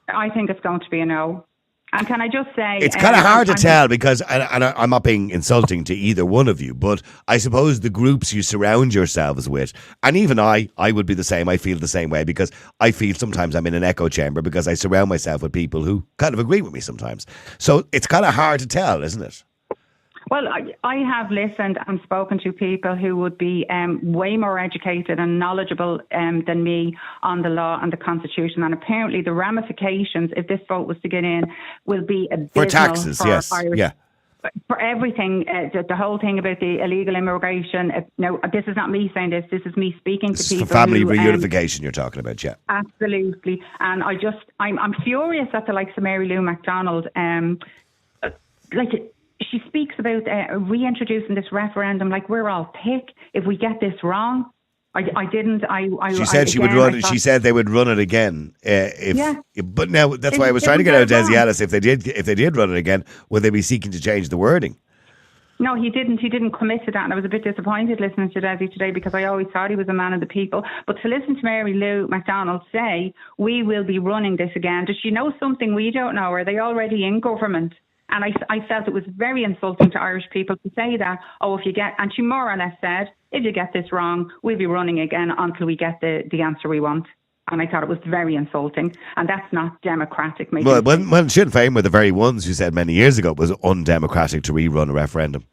I think it's going to be a no. And can I just say... It's kind of hard to tell because, and I'm not being insulting to either one of you, but I suppose the groups you surround yourselves with, and even I would be the same. I feel the same way because I feel sometimes I'm in an echo chamber because I surround myself with people who kind of agree with me sometimes. So it's kind of hard to tell, isn't it? Well, I have listened and spoken to people who would be way more educated and knowledgeable than me on the law and the Constitution. And apparently the ramifications, if this vote was to get in, will be abysmal for taxes, for yes. Irish, yeah. For everything, the whole thing about the illegal immigration. No, this is not me saying this. This is me speaking to people. For family reunification you're talking about, yeah. Absolutely. And I'm furious at the likes of Mary Lou MacDonald. She speaks about reintroducing this referendum like we're all thick if we get this wrong. She said she would run it. She said they would run it again. But now that's why I was trying to get out Desi Ellis. If they did run it again, would they be seeking to change the wording? No, he didn't. He didn't commit to that, and I was a bit disappointed listening to Desi today because I always thought he was a man of the people. But to listen to Mary Lou MacDonald say we will be running this again, does she know something we don't know? Are they already in government? And I felt it was very insulting to Irish people to say that, and she more or less said, if you get this wrong, we'll be running again until we get the answer we want. And I thought it was very insulting. And that's not democratic. Well, when Sinn Féin were the very ones who said many years ago it was undemocratic to rerun a referendum.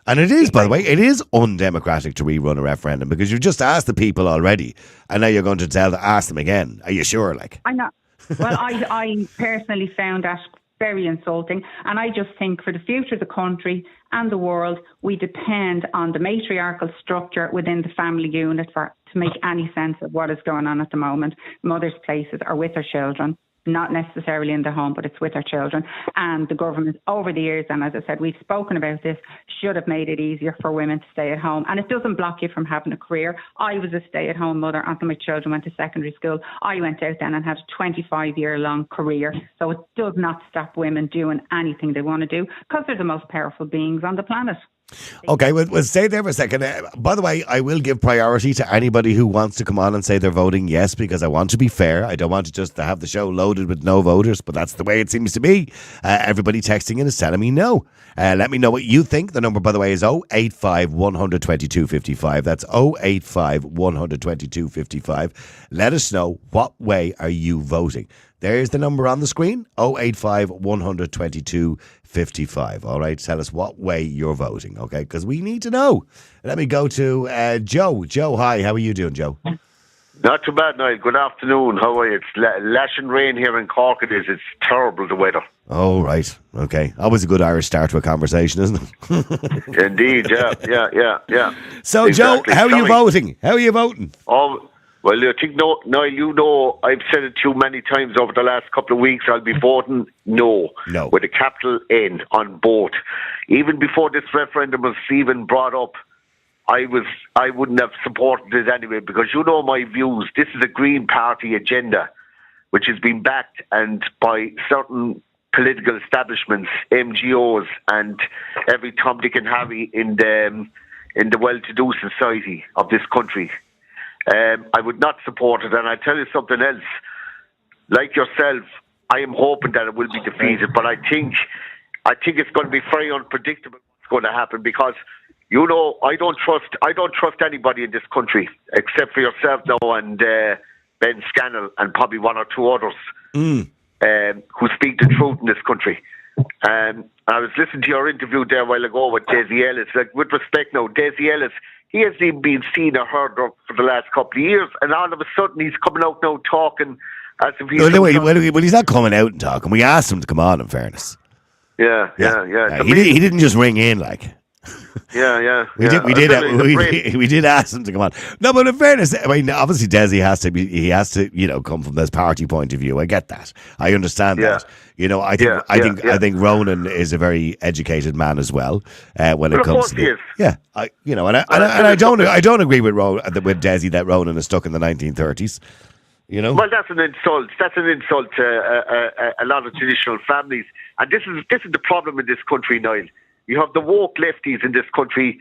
And it is, by the way, it is undemocratic to rerun a referendum because you've just asked the people already and now you're going to ask them again. Are you sure? I know. Well, I personally found that very insulting, and I just think for the future of the country and the world, we depend on the matriarchal structure within the family unit to make any sense of what is going on at the moment. Mothers' places are with their children, not necessarily in the home, but it's with our children. And the government over the years, and as I said, we've spoken about this, should have made it easier for women to stay at home. And it doesn't block you from having a career. I was a stay-at-home mother until my children went to secondary school. I went out then and had a 25-year-long career. So it does not stop women doing anything they want to do because they're the most powerful beings on the planet. Okay, we'll stay there for a second. By the way, I will give priority to anybody who wants to come on and say they're voting yes, because I want to be fair. I don't want to just have the show loaded with no voters, but that's the way it seems to be. Everybody texting in is telling me no. Let me know what you think. The number, by the way, is 085 122 55. That's 085 122 55. Let us know, what way are you voting? There's the number on the screen, 085 122 55. All right, tell us what way you're voting, okay? Because we need to know. Let me go to Joe. Joe, hi. How are you doing, Joe? Not too bad, Niall. Good afternoon. How are you? It's lashing rain here in Cork. It is. It's terrible, the weather. Oh, right. Okay. Always a good Irish start to a conversation, isn't it? Indeed, yeah. So, exactly. Joe, how are you voting? How are you voting? Well, I think, Niall, I've said it to you many times over the last couple of weeks, I'll be voting no. With a capital N on both. Even before this referendum was even brought up, I wouldn't have supported it anyway, because you know my views. This is a Green Party agenda, which has been backed and by certain political establishments, NGOs, and every Tom, Dick and Harry in the well-to-do society of this country. I would not support it, and I tell you something else. Like yourself, I am hoping that it will be defeated, but I think it's going to be very unpredictable what's going to happen, because you know I don't trust anybody in this country except for yourself now and Ben Scannell and probably one or two others who speak the truth in this country. I was listening to your interview there a while ago with Desi Ellis. Like, with respect now, Desi Ellis, he hasn't even been seen or heard of for the last couple of years, and all of a sudden he's coming out now talking as if he's... Well, he's not coming out and talking. We asked him to come on, in fairness. Yeah. He didn't just ring in, like... Yeah. We did ask him to come on. No, but in fairness, I mean, obviously Desi has to come from this party point of view. I get that. I understand that. I think Ronan is a very educated man as well. When it comes to I don't agree with Desi that Ronan is stuck in the 1930s. Well, that's an insult. That's an insult to a lot of traditional families, and this is the problem in this country, Niall. You have the woke lefties in this country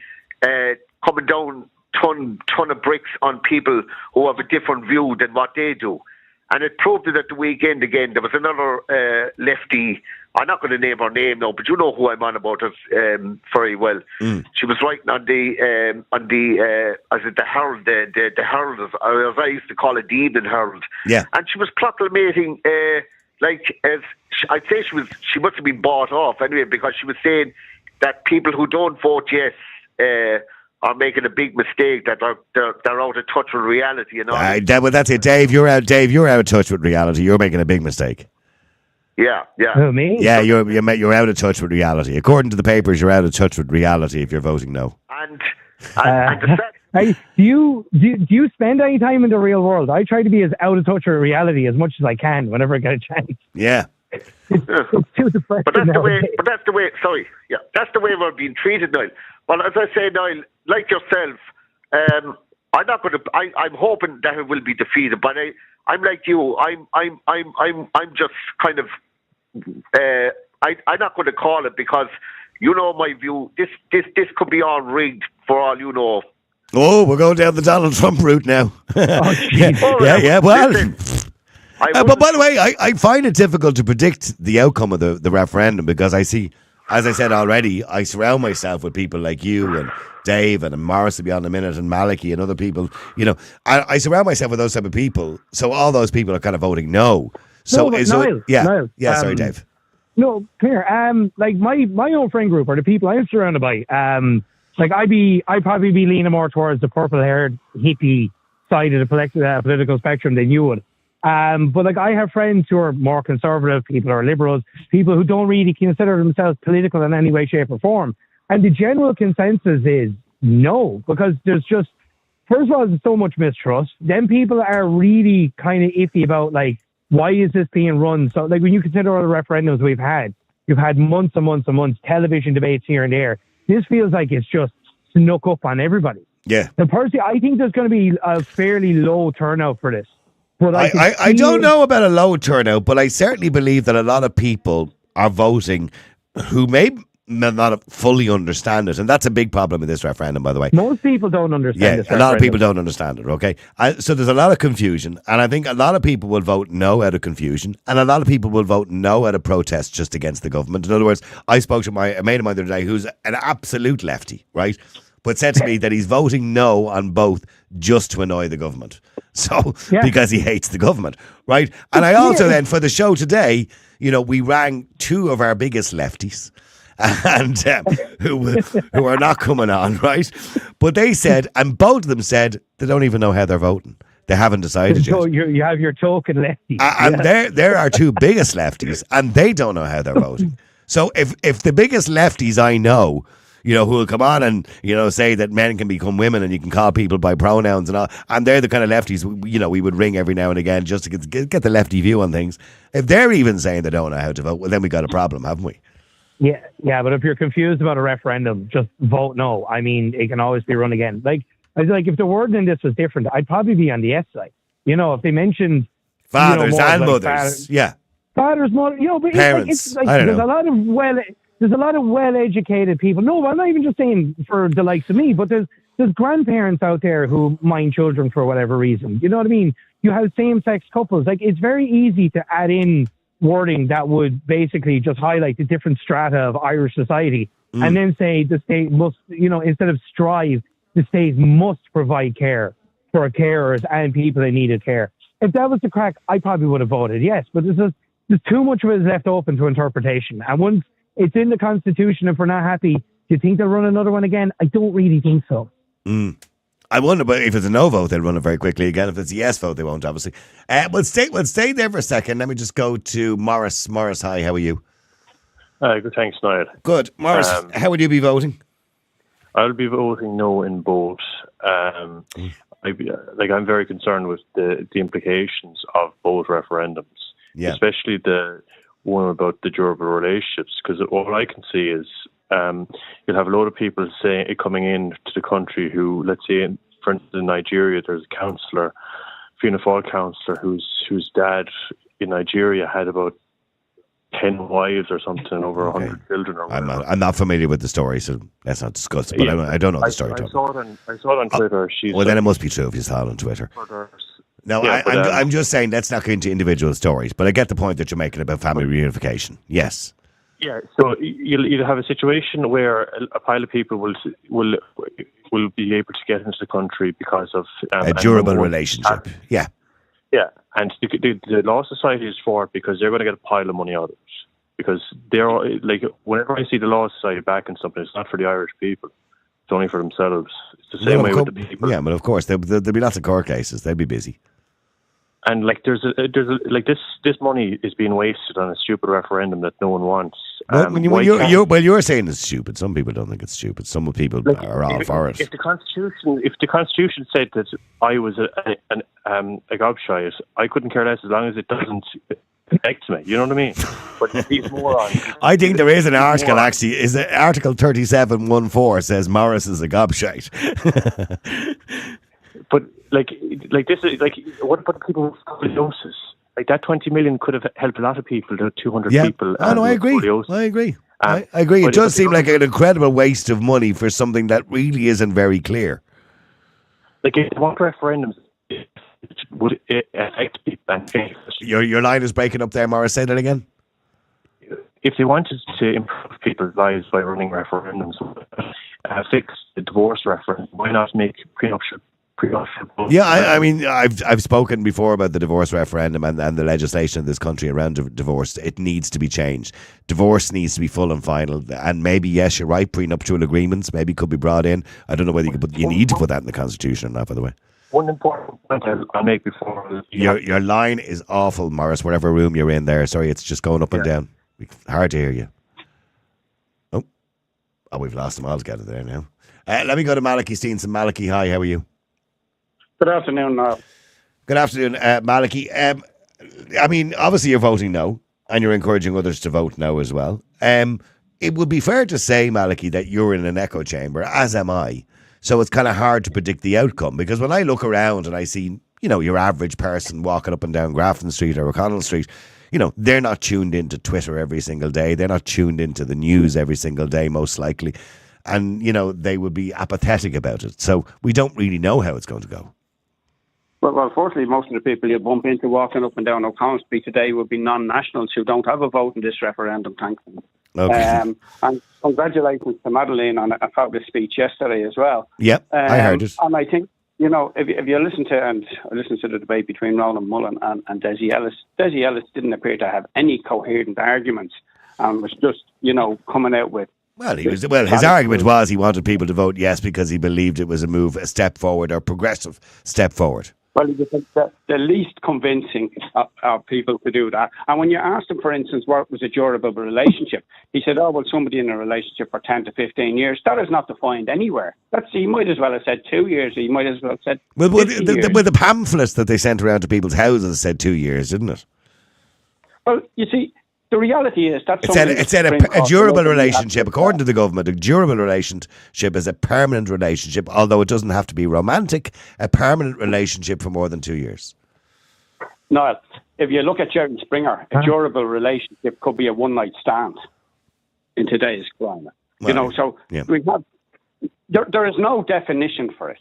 coming down ton of bricks on people who have a different view than what they do. And it proved it at the weekend again. There was another lefty. I'm not going to name her name now, but you know who I'm on about us very well. She was writing on the Herald, the Herald, as I used to call it, the Evening Herald. Yeah. And she was proclamating, as I'd say she must have been bought off anyway, because she was saying that people who don't vote yes are making a big mistake, that they're out of touch with reality. That's it, Dave. You're out of touch with reality. You're making a big mistake. Yeah. Oh, me? Yeah, you're out of touch with reality. According to the papers, you're out of touch with reality if you're voting no. And do you spend any time in the real world? I try to be as out of touch with reality as much as I can whenever I get a chance. Yeah. It's too depressing. But that's the way. Sorry, yeah, that's the way we're being treated, Niall. Well, as I say, Niall, like yourself, I'm not going to. I'm hoping that it will be defeated. But I'm like you. I'm just kind of. I'm not going to call it, because you know my view. This could be all rigged for all you know. Oh, we're going down the Donald Trump route now. Yeah. Well. But by the way, I find it difficult to predict the outcome of the referendum, because I see, as I said already, I surround myself with people like you and Dave and Morris will be on in a minute, and Maliki and other people. I surround myself with those type of people, so all those people are kind of voting no. So Niall, sorry, Dave. No, come here. Like my own friend group, or the people I'm surrounded by, I'd probably be leaning more towards the purple-haired hippie side of the political spectrum than you would. But I have friends who are more conservative, people who are liberals, people who don't really consider themselves political in any way, shape or form. And the general consensus is no, because there's just, first of all, there's so much mistrust. Then people are really kind of iffy about, why is this being run? So, when you consider all the referendums you've had months and months and months, television debates here and there. This feels like it's just snuck up on everybody. Yeah. And personally, I think there's going to be a fairly low turnout for this. But I don't know about a low turnout, but I certainly believe that a lot of people are voting who may not fully understand it. And that's a big problem with this referendum, by the way. Most people don't understand this. Yeah, a lot of people don't understand it, okay? So there's a lot of confusion. And I think a lot of people will vote no out of confusion. And a lot of people will vote no out of protest just against the government. In other words, I spoke to a mate of mine the other day who's an absolute lefty, right? But said to me that he's voting no on both just to annoy the government. So, because he hates the government, right? And I also then, for the show today, we rang two of our biggest lefties, and who are not coming on, right? But they said, and both of them said, they don't even know how they're voting. They haven't decided yet. So you have your token lefties. And they're our two biggest lefties, and they don't know how they're voting. So if the biggest lefties I know, who will come on and, say that men can become women and you can call people by pronouns and all. And they're the kind of lefties, we would ring every now and again just to get the lefty view on things. If they're even saying they don't know how to vote, well, then we got a problem, haven't we? Yeah, but if you're confused about a referendum, just vote no. I mean, it can always be run again. If the wording in this was different, I'd probably be on the yes side. If they mentioned fathers and mothers, fathers, mothers, but parents. There's a lot of well-educated people. No, I'm not even just saying for the likes of me, but there's grandparents out there who mind children for whatever reason. You know what I mean? You have same-sex couples. It's very easy to add in wording that would basically just highlight the different strata of Irish society and then say the state must, instead of strive, the state must provide care for carers and people that needed care. If that was the crack, I probably would have voted yes, but there's too much of it is left open to interpretation. And once it's in the Constitution. If we're not happy, do you think they'll run another one again? I don't really think so. I wonder, but if it's a no vote, they'll run it very quickly again. If it's a yes vote, they won't, obviously. We'll stay there for a second. Let me just go to Morris. Morris, hi, how are you? Good, thanks, Niall. Good. Morris, how would you be voting? I'll be voting no in both. I'm very concerned with the implications of both referendums, especially the one about the durable relationships, because all I can see is you'll have a lot of people coming in to the country who, let's say, for instance, in Nigeria, there's a councillor, Fianna Fáil councillor, whose dad in Nigeria had about 10 wives or something, over 100 children. Or I'm not familiar with the story, so let's not discuss it. But I don't know the story. I saw it on Twitter. Well, then it must be true if you saw it on Twitter. No, I'm just saying let's not go into individual stories, but I get the point that you're making about family reunification. Yes. Yeah, so you'll have a situation where a pile of people will be able to get into the country because of a durable relationship. Yeah, and the Law Society is for it because they're going to get a pile of money out of it. Because they're like, whenever I see the Law Society backing something, it's not for the Irish people; it's only for themselves. It's the same way with the people. Yeah, but of course there'll be lots of court cases. They'll be busy. And like this money is being wasted on a stupid referendum that no one wants. You're saying it's stupid. Some people don't think it's stupid. Some people are all for it. If the Constitution said that I was a gobshite, I couldn't care less as long as it doesn't affect me. You know what I mean? But these morons. I think there is an article actually. Is it Article 37.14 says Morris is a gobshite. But like this is like, what about the people with scoliosis? Like that 20 million could have helped a lot of people. There are 200 people. No, I agree. I agree. It does seem like an incredible waste of money for something that really isn't very clear. Like, what referendums would it affect people? Your line is breaking up there, Morris. Say that again. If they wanted to improve people's lives by running referendums, fix the divorce referendum, why not make prenuptial? Yeah, I mean, I've spoken before about the divorce referendum and the legislation in this country around divorce. It needs to be changed. Divorce needs to be full and final. And maybe, yes, you're right, prenuptial agreements maybe could be brought in. I don't know whether you need to put that in the Constitution or not, by the way. One important point I'll make before... Your line is awful, Morris, whatever room you're in there. Sorry, it's just going up and down. Hard to hear you. Oh, we've lost them altogether there now. Let me go to Malachy Steenson. Malachy, hi, how are you? Good afternoon, Niall. Good afternoon, Malachy. I mean, obviously you're voting no, and you're encouraging others to vote no as well. It would be fair to say, Malachy, that you're in an echo chamber, as am I. So it's kind of hard to predict the outcome, because when I look around and I see, your average person walking up and down Grafton Street or O'Connell Street, they're not tuned into Twitter every single day. They're not tuned into the news every single day, most likely. And, they would be apathetic about it. So we don't really know how it's going to go. Well, fortunately, most of the people you bump into walking up and down O'Connell Street today would be non-nationals who don't have a vote in this referendum, thankfully. Okay. And congratulations to Madeleine on a fabulous speech yesterday as well. Yep, I heard it. And I think, if you listen to the debate between Roland Mullen and Desi Ellis didn't appear to have any coherent arguments and was just, coming out with... His argument was he wanted people to vote yes because he believed it was a step forward or progressive step forward. Well, the least convincing of people to do that. And when you asked him, for instance, what was a durable relationship, he said, somebody in a relationship for 10 to 15 years. That is not defined anywhere. He might as well have said 2 years. He might as well have said 50 years. The pamphlets that they sent around to people's houses said 2 years, didn't it? Well, you see, the reality is that it said a durable relationship, according to the government. A durable relationship is a permanent relationship, although it doesn't have to be romantic. A permanent relationship for more than 2 years. Niall, if you look at Jerry Springer, a durable relationship could be a one-night stand in today's climate. We have there is no definition for it.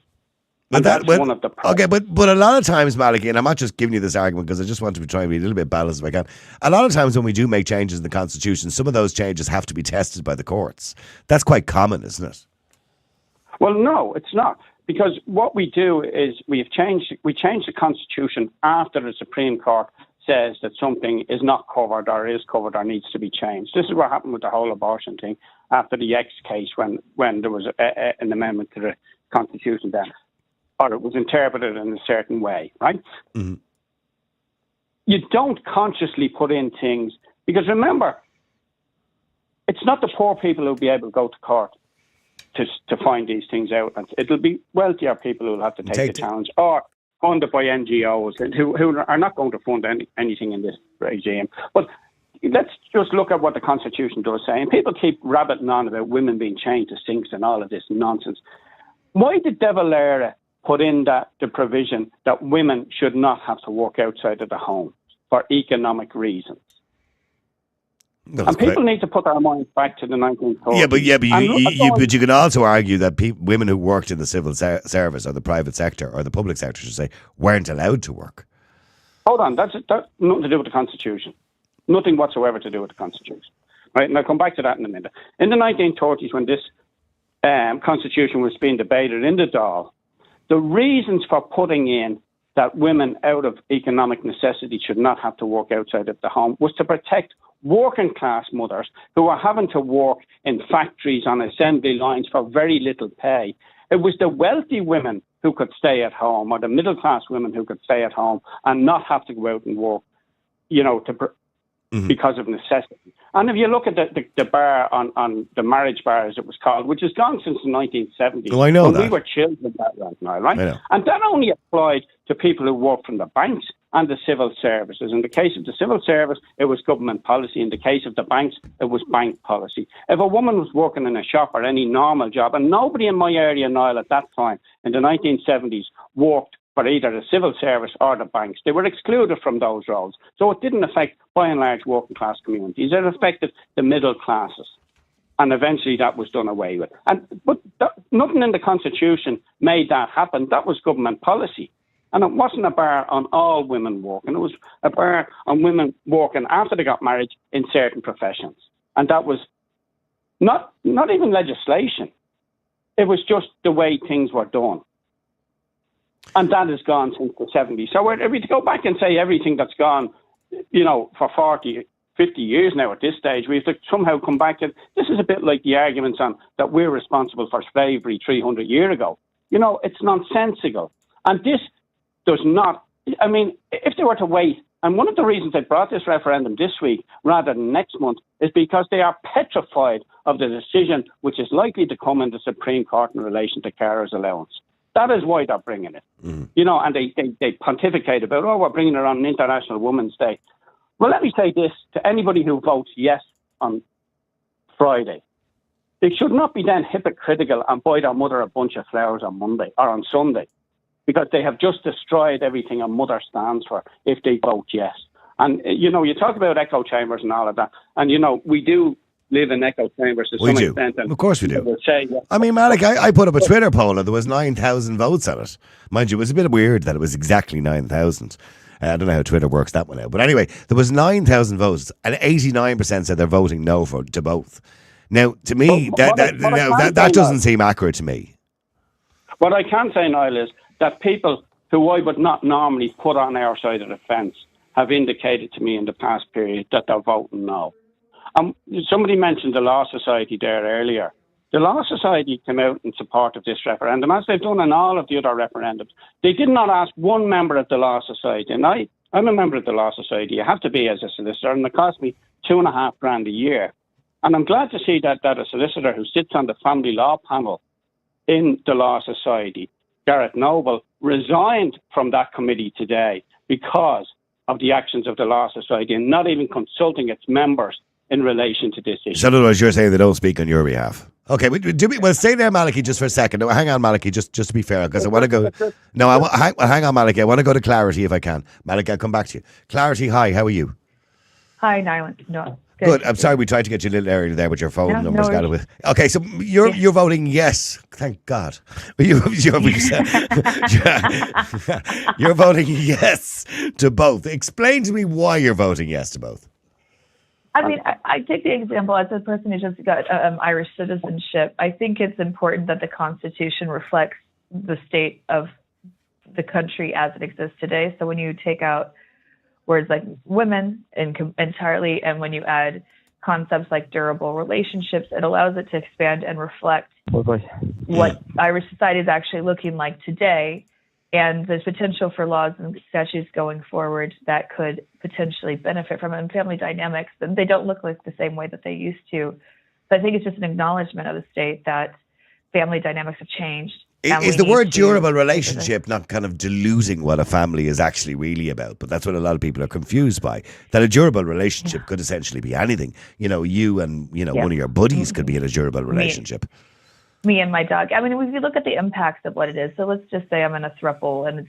But that's one of the problems. Okay, but a lot of times, Malachy, and I'm not just giving you this argument because I just want to try and be a little bit balanced if I can. A lot of times when we do make changes in the Constitution, some of those changes have to be tested by the courts. That's quite common, isn't it? Well, no, it's not. Because what we do is we change the Constitution after the Supreme Court says that something is not covered or is covered or needs to be changed. This is what happened with the whole abortion thing after the X case when there was an amendment to the Constitution then, or it was interpreted in a certain way, right? Mm-hmm. You don't consciously put in things, because remember, it's not the poor people who'll be able to go to court to find these things out. It'll be wealthier people who'll have to take the challenge, or funded by NGOs who are not going to fund anything in this regime. But let's just look at what the Constitution does say. And people keep rabbiting on about women being chained to sinks and all of this nonsense. Why did De Valera put in the provision that women should not have to work outside of the home for economic reasons? And people need to put their minds back to the 1930s. But you can also argue that women who worked in the civil service or the private sector or the public sector, should say, weren't allowed to work. Hold on, that's nothing to do with the Constitution. Nothing whatsoever to do with the Constitution. Right, and I'll come back to that in a minute. In the 1930s, when this Constitution was being debated in the Dáil, the reasons for putting in that women out of economic necessity should not have to work outside of the home was to protect working class mothers who are having to work in factories on assembly lines for very little pay. It was the wealthy women who could stay at home, or the middle class women who could stay at home and not have to go out and work, because of necessity. And if you look at the bar on the marriage bar, as it was called, which has gone since the 1970s. Oh, I know that. We were children right? And that only applied to people who worked from the banks and the civil services. In the case of the civil service, it was government policy. In the case of the banks, it was bank policy. If a woman was working in a shop or any normal job, and nobody in my area, Niall, at that time, in the 1970s, worked for either the civil service or the banks, they were excluded from those roles. So it didn't affect, by and large, working class communities. It affected the middle classes. And eventually that was done away with. But nothing in the Constitution made that happen. That was government policy. And it wasn't a bar on all women working. It was a bar on women working after they got married in certain professions. And that was not even legislation. It was just the way things were done. And that has gone since the 70s. So if we go back and say everything that's gone, for 40, 50 years now at this stage, we have to somehow come back to, this is a bit like the arguments on that we're responsible for slavery 300 years ago. It's nonsensical. And this does not, if they were to wait, and one of the reasons they brought this referendum this week rather than next month is because they are petrified of the decision which is likely to come in the Supreme Court in relation to carers' allowance. That is why they're bringing it. And they pontificate about, we're bringing it on an International Women's Day. Well, let me say this to anybody who votes yes on Friday. They should not be then hypocritical and buy their mother a bunch of flowers on Monday or on Sunday, because they have just destroyed everything a mother stands for if they vote yes. And, you talk about echo chambers and all of that. And, we do live in echo chambers to some extent. And of course we do. Say, Malik, I put up a Twitter poll and there was 9,000 votes on it. Mind you, it was a bit weird that it was exactly 9,000. I don't know how Twitter works that one out. But anyway, there was 9,000 votes and 89% said they're voting no to both. Now, to me, that doesn't seem accurate to me. What I can say, Niall, is that people who I would not normally put on our side of the fence have indicated to me in the past period that they're voting no. Somebody mentioned the Law Society there earlier. The Law Society came out in support of this referendum, as they've done in all of the other referendums. They did not ask one member of the Law Society, and I'm a member of the Law Society. You have to be as a solicitor, and it cost me $2,500 a year. And I'm glad to see that a solicitor who sits on the family law panel in the Law Society, Garrett Noble, resigned from that committee today because of the actions of the Law Society and not even consulting its members in relation to this issue. So in other words, you're saying they don't speak on your behalf. Okay, well, stay there, Malachy, just for a second. No, hang on, Malachy, just to be fair, because I want to go. No, hang on, Malachy. I want to go to Clarity if I can. Malachy, I'll come back to you. Clarity, hi, how are you? Hi, Niall. No, good. I'm sorry, we tried to get you a little earlier there with your phone numbers. Okay, so you're voting yes. Thank God. You're voting yes to both. Explain to me why you're voting yes to both. I take the example as a person who just got Irish citizenship. I think it's important that the Constitution reflects the state of the country as it exists today. So when you take out Whereas like women entirely, and when you add concepts like durable relationships, it allows it to expand and reflect what Irish society is actually looking like today, and there's potential for laws and statutes going forward that could potentially benefit from it. And family dynamics, they don't look like the same way that they used to. So I think it's just an acknowledgement of the state that family dynamics have changed. Is the word durable relationship not kind of diluting what a family is actually really about? But that's what a lot of people are confused by. That a durable relationship could essentially be anything. You know, you and, one of your buddies could be in a durable relationship. Me and my dog. I mean, if you look at the impacts of what it is, so let's just say I'm in a throuple and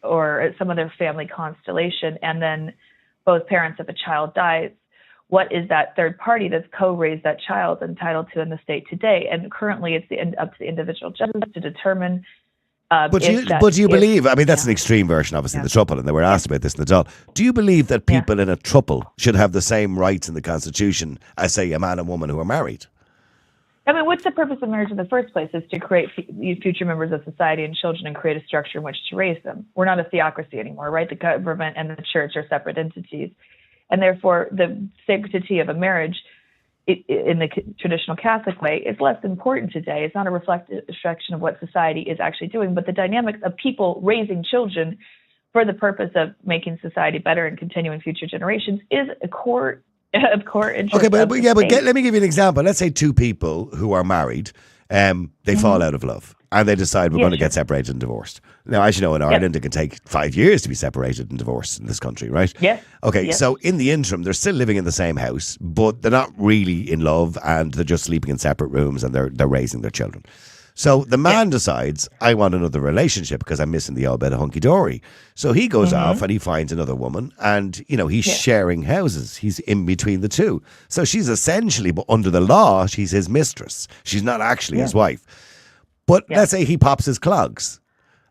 or some other family constellation, and then both parents of a child dies. What is that third party that's co-raised that child entitled to in the state today? And currently, it's up to the individual judges to determine. But do you believe? I mean, that's an extreme version, obviously, the throuple, and they were asked about this in the doll. Do you believe that people in a throuple should have the same rights in the Constitution as, say, a man and woman who are married? I mean, what's the purpose of marriage in the first place? Is to create future members of society and children and create a structure in which to raise them. We're not a theocracy anymore, right? The government and the church are separate entities. And therefore, the sanctity of a marriage in the traditional Catholic way is less important today. It's not a reflection of what society is actually doing, but the dynamics of people raising children for the purpose of making society better and continuing future generations is a core interest. Okay, but let me give you an example. Let's say two people who are married, they fall out of love. And they decide we're going to get separated and divorced. Now, as you know, in Ireland, it can take 5 years to be separated and divorced in this country, right? Yeah. Okay, so in the interim, they're still living in the same house, but they're not really in love, and they're just sleeping in separate rooms, and they're raising their children. So the man decides, I want another relationship because I'm missing the old bit of hunky-dory. So he goes off and he finds another woman, and, he's sharing houses. He's in between the two. So she's essentially, but under the law, she's his mistress. She's not actually his wife. But let's say he pops his clogs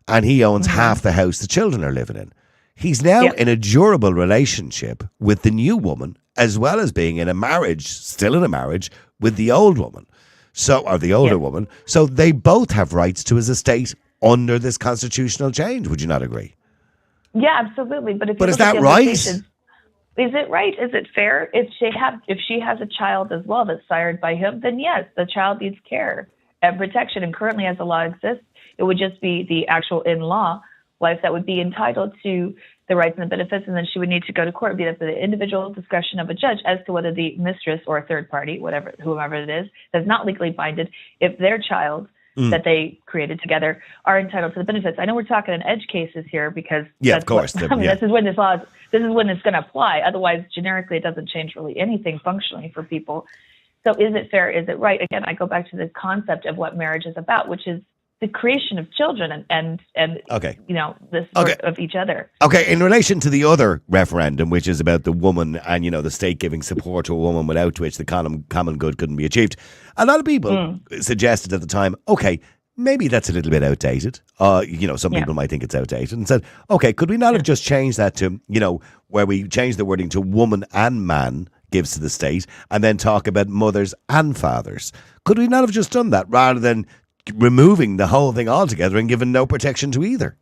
and he owns half the house the children are living in. He's now in a durable relationship with the new woman, as well as being in a marriage, still in a marriage, with the old woman. Or the older woman. So they both have rights to his estate under this constitutional change. Would you not agree? Yeah, absolutely. But is that right? Is it right? Is it fair? If she has a child as well that's sired by him, then yes, the child needs care and protection. And currently, as the law exists, it would just be the actual in-law wife that would be entitled to the rights and the benefits, and then she would need to go to court, be up to the individual discretion of a judge as to whether the mistress or a third party, whomever it is, that's not legally binded, if their child that they created together are entitled to the benefits. I know we're talking in edge cases here because of course. This is when this is when it's going to apply. Otherwise, generically, it doesn't change really anything functionally for people. So is it fair? Is it right? Again, I go back to the concept of what marriage is about, which is the creation of children and the support of each other. Okay, in relation to the other referendum, which is about the woman and, the state giving support to a woman without which the common good couldn't be achieved, a lot of people suggested at the time, okay, maybe that's a little bit outdated. Some people might think it's outdated, and said, okay, could we not have just changed that to, where we change the wording to woman and man gives to the state, and then talk about mothers and fathers? Could we not have just done that rather than removing the whole thing altogether and giving no protection to either?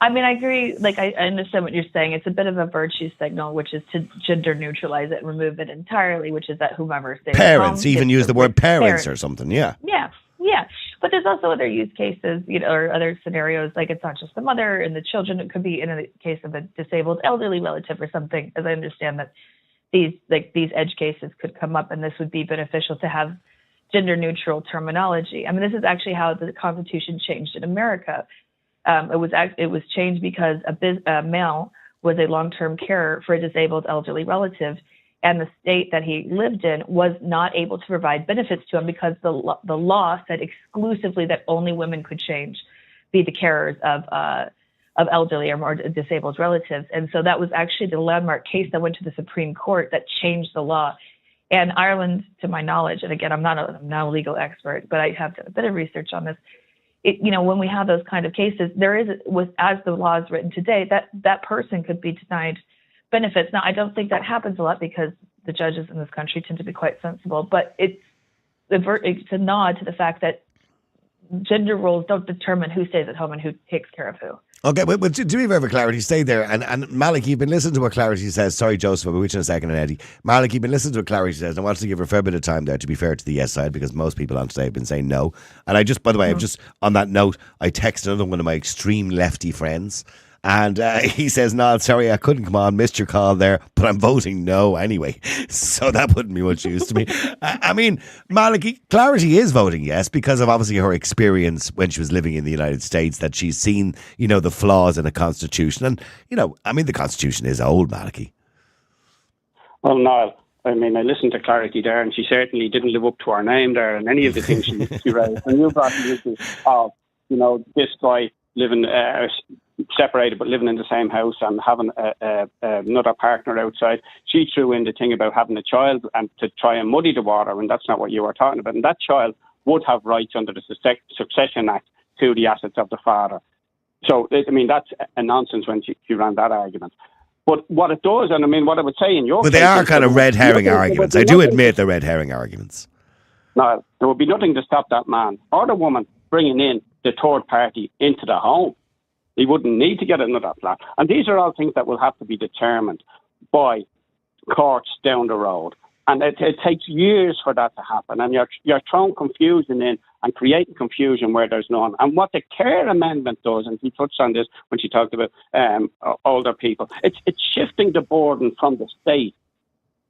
I mean, I agree. Like, I understand what you're saying. It's a bit of a virtue signal, which is to gender neutralize it and remove it entirely, which is that whomever stays parents, home, even use the word parents or something. Yeah. But there's also other use cases, or other scenarios. Like, it's not just the mother and the children. It could be in a case of a disabled elderly relative or something. As I understand that these edge cases could come up, and this would be beneficial to have gender neutral terminology. I mean, this is actually how the Constitution changed in America. It was changed because a male was a long-term carer for a disabled elderly relative, and the state that he lived in was not able to provide benefits to him because the law said exclusively that only women could be the carers of elderly or more disabled relatives. And so that was actually the landmark case that went to the Supreme Court that changed the law. And Ireland, to my knowledge, and again, I'm not a legal expert, but I have done a bit of research on this. When we have those kind of cases, as the law is written today, that person could be denied benefits. Now, I don't think that happens a lot because the judges in this country tend to be quite sensible, but it's a nod to the fact that gender roles don't determine who stays at home and who takes care of who. Okay, but to be fair for clarity, stay there. And Malik, you've been listening to what Clarity says. Sorry, Joseph, I'll be with you in a second, and Eddie. Malik, you've been listening to what Clarity says. I wanted to give her a fair bit of time there, to be fair to the yes side, because most people on today have been saying no. And I just, by the way, I'm just, on that note, I texted another one of my extreme lefty friends. And he says, no, sorry, I couldn't come on, missed your call there, but I'm voting no anyway. So that wouldn't be much use to me. I mean, Maliki, Clarity is voting yes because of obviously her experience when she was living in the United States, that she's seen, you know, the flaws in a constitution. And, you know, I mean, the constitution is old, Maliki. Well, Niall, I mean, I listened to Clarity there, and she certainly didn't live up to her name there and any of the things she raised. And you brought the issue of, you know, this guy living separated but living in the same house and having another partner outside. She threw in the thing about having a child and to try and muddy the water, and that's not what you were talking about. And that child would have rights under the Succession Act to the assets of the father. So, I mean, that's a nonsense when she ran that argument. But what it does, and I mean, what I would say in your But case... they are kind of red herring arguments. I do admit they're red herring arguments. No, there would be nothing to stop that man or the woman bringing in the third party into the home. He wouldn't need to get another flat. And these are all things that will have to be determined by courts down the road. And it takes years for that to happen. And you're throwing confusion in and creating confusion where there's none. And what the Care Amendment does, and she touched on this when she talked about older people, it's shifting the burden from the state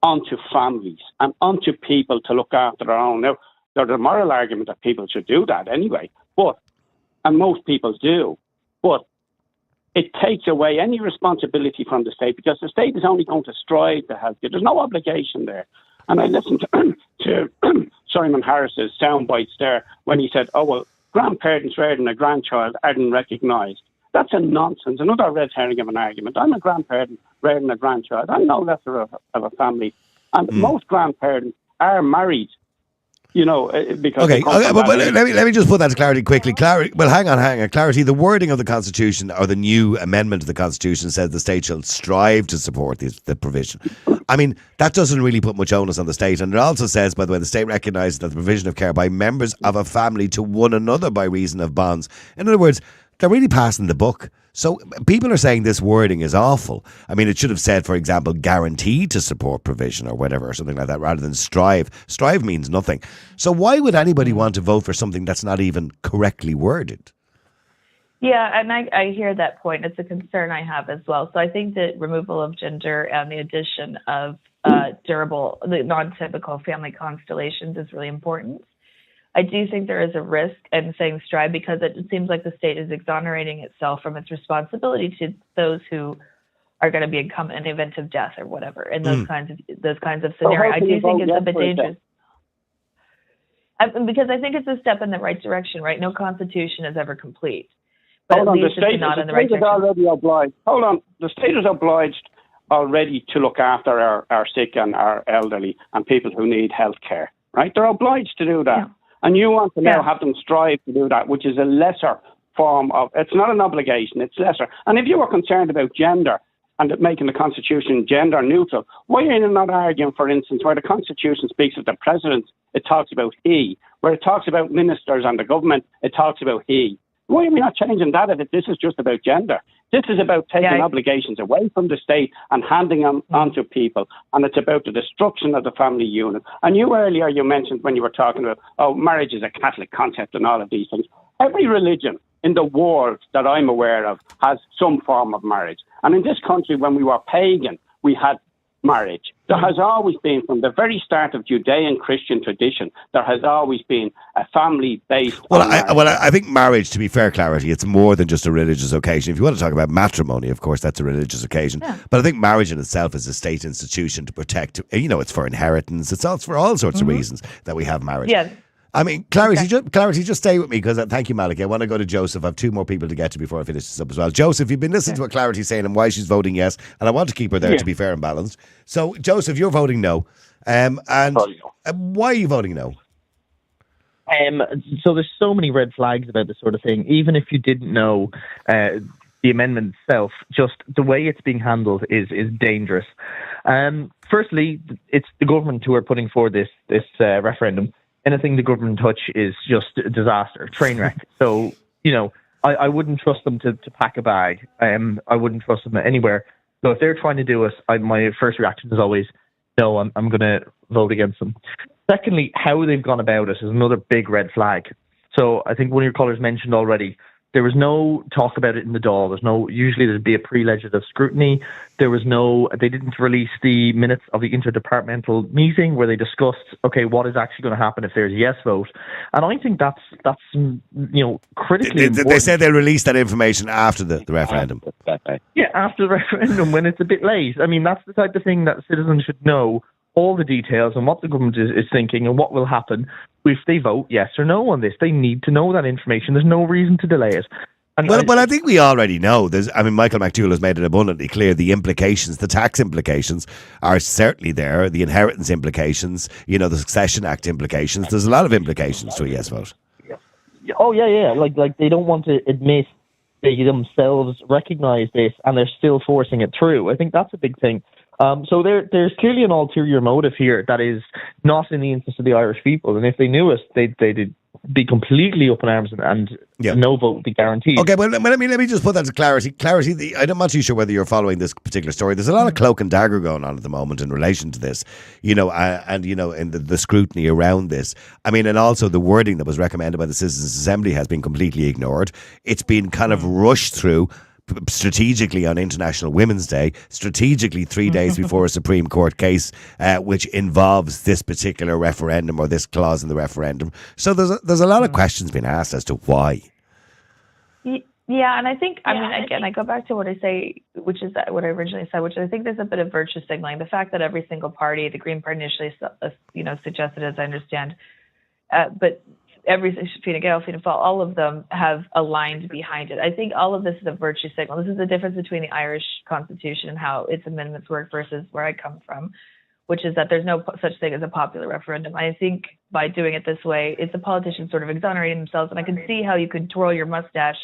onto families and onto people to look after their own. Now, there's a moral argument that people should do that anyway, and most people do. But it takes away any responsibility from the state, because the state is only going to strive to help you. There's no obligation there. And I listened to Simon Harris's sound bites there when he said, oh, well, grandparents rearing a grandchild aren't recognised. That's a nonsense, another red herring of an argument. I'm a grandparent rearing a grandchild. I'm no lesser of a family. And most grandparents are married. You know, because... Okay, but let me just put that to Clarity quickly. Hang on. Clarity, the wording of the Constitution, or the new amendment to the Constitution, says the state shall strive to support the provision. I mean, that doesn't really put much onus on the state. And it also says, by the way, the state recognises that the provision of care by members of a family to one another by reason of bonds. In other words, they're really passing the buck. So people are saying this wording is awful. I mean, it should have said, for example, guaranteed to support provision or whatever, or something like that, rather than strive. Strive means nothing. So why would anybody want to vote for something that's not even correctly worded? Yeah, and I hear that point. It's a concern I have as well. So I think that removal of gender and the addition of the non-typical family constellations is really important. I do think there is a risk in saying strive, because it seems like the state is exonerating itself from its responsibility to those who are going to be income in the event of death or whatever, in those kinds of scenarios. I do think it's a bit dangerous. Because I think it's a step in the right direction, right? No constitution is ever complete. But at least it's not in the right direction. Hold on. The state is obliged already to look after our sick and our elderly and people who need health care, right? They're obliged to do that. Yeah. And you want to now have them strive to do that, which is a lesser form of... It's not an obligation, it's lesser. And if you were concerned about gender and making the Constitution gender neutral, why are you not arguing, for instance, where the Constitution speaks of the President, it talks about he. Where it talks about ministers and the government, it talks about he. Why are we not changing that if this is just about gender? This is about taking obligations away from the state and handing them onto people. And it's about the destruction of the family unit. And you earlier, you mentioned when you were talking about, marriage is a Catholic concept and all of these things. Every religion in the world that I'm aware of has some form of marriage. And in this country, when we were pagan, we had marriage. There has always been, from the very start of Judean Christian tradition, there has always been a family-based... I think marriage, to be fair, Clarity, it's more than just a religious occasion. If you want to talk about matrimony, of course, that's a religious occasion. Yeah. But I think marriage in itself is a state institution to protect, it's for inheritance. It's for all sorts of reasons that we have marriage. Yeah. I mean, Clarity, just stay with me, because thank you, Malik. I want to go to Joseph. I have two more people to get to before I finish this up as well. Joseph, you've been listening to what Clarity's saying and why she's voting yes, and I want to keep her there to be fair and balanced. So, Joseph, you're voting no. And why are you voting no? So there's so many red flags about this sort of thing. Even if you didn't know the amendment itself, just the way it's being handled is dangerous. Firstly, it's the government who are putting forward this referendum. Anything the government touch is just a disaster, train wreck. So, I wouldn't trust them to pack a bag. I wouldn't trust them anywhere. So if they're trying to do it, my first reaction is always, no, I'm going to vote against them. Secondly, how they've gone about it is another big red flag. So I think one of your callers mentioned already, there was no talk about it in the Dáil. Usually there'd be a pre-legislative scrutiny. They didn't release the minutes of the interdepartmental meeting where they discussed, okay, what is actually going to happen if there's a yes vote. And I think that's critically important. They said they'll release that information after the referendum. Yeah, after the referendum, when it's a bit late. I mean, that's the type of thing that citizens should know, all the details and what the government is thinking and what will happen if they vote yes or no on this. They need to know that information. There's no reason to delay it. Well, I think we already know. Michael McDougall has made it abundantly clear the implications, the tax implications are certainly there, the inheritance implications, the Succession Act implications. There's a lot of implications to a yes vote. Oh, yeah. Like they don't want to admit they themselves recognise this and they're still forcing it through. I think that's a big thing. So there's clearly an ulterior motive here that is not in the interest of the Irish people. And if they knew it, they'd be completely up in arms and no vote would be guaranteed. Okay, well, let me just put that to clarity. I'm not too sure whether you're following this particular story. There's a lot of cloak and dagger going on at the moment in relation to this, and the scrutiny around this. I mean, and also the wording that was recommended by the Citizens' Assembly has been completely ignored. It's been kind of rushed through strategically on International Women's Day, strategically 3 days before a Supreme Court case which involves this particular referendum or this clause in the referendum. So there's a lot of questions being asked as to why. Yeah, and I think, I go back to what I say, which is what I originally said, which I think there's a bit of virtue signaling. The fact that every single party, the Green Party initially, suggested, as I understand, but every Fine Gael, Fianna Fáil, all of them have aligned behind it. I think all of this is a virtue signal. This is the difference between the Irish Constitution and how its amendments work versus where I come from, which is that there's no such thing as a popular referendum. I think by doing it this way, it's the politicians sort of exonerating themselves. And I can see how you could twirl your mustache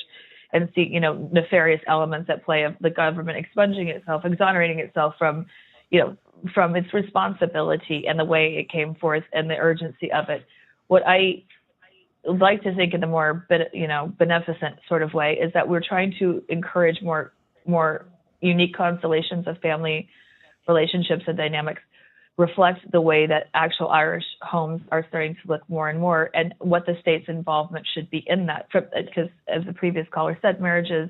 and see, nefarious elements at play of the government expunging itself, exonerating itself from its responsibility and the way it came forth and the urgency of it. What I like to think in the more beneficent sort of way is that we're trying to encourage more unique constellations of family relationships and dynamics, reflect the way that actual Irish homes are starting to look more and more, and what the state's involvement should be in that. Because as the previous caller said, marriages,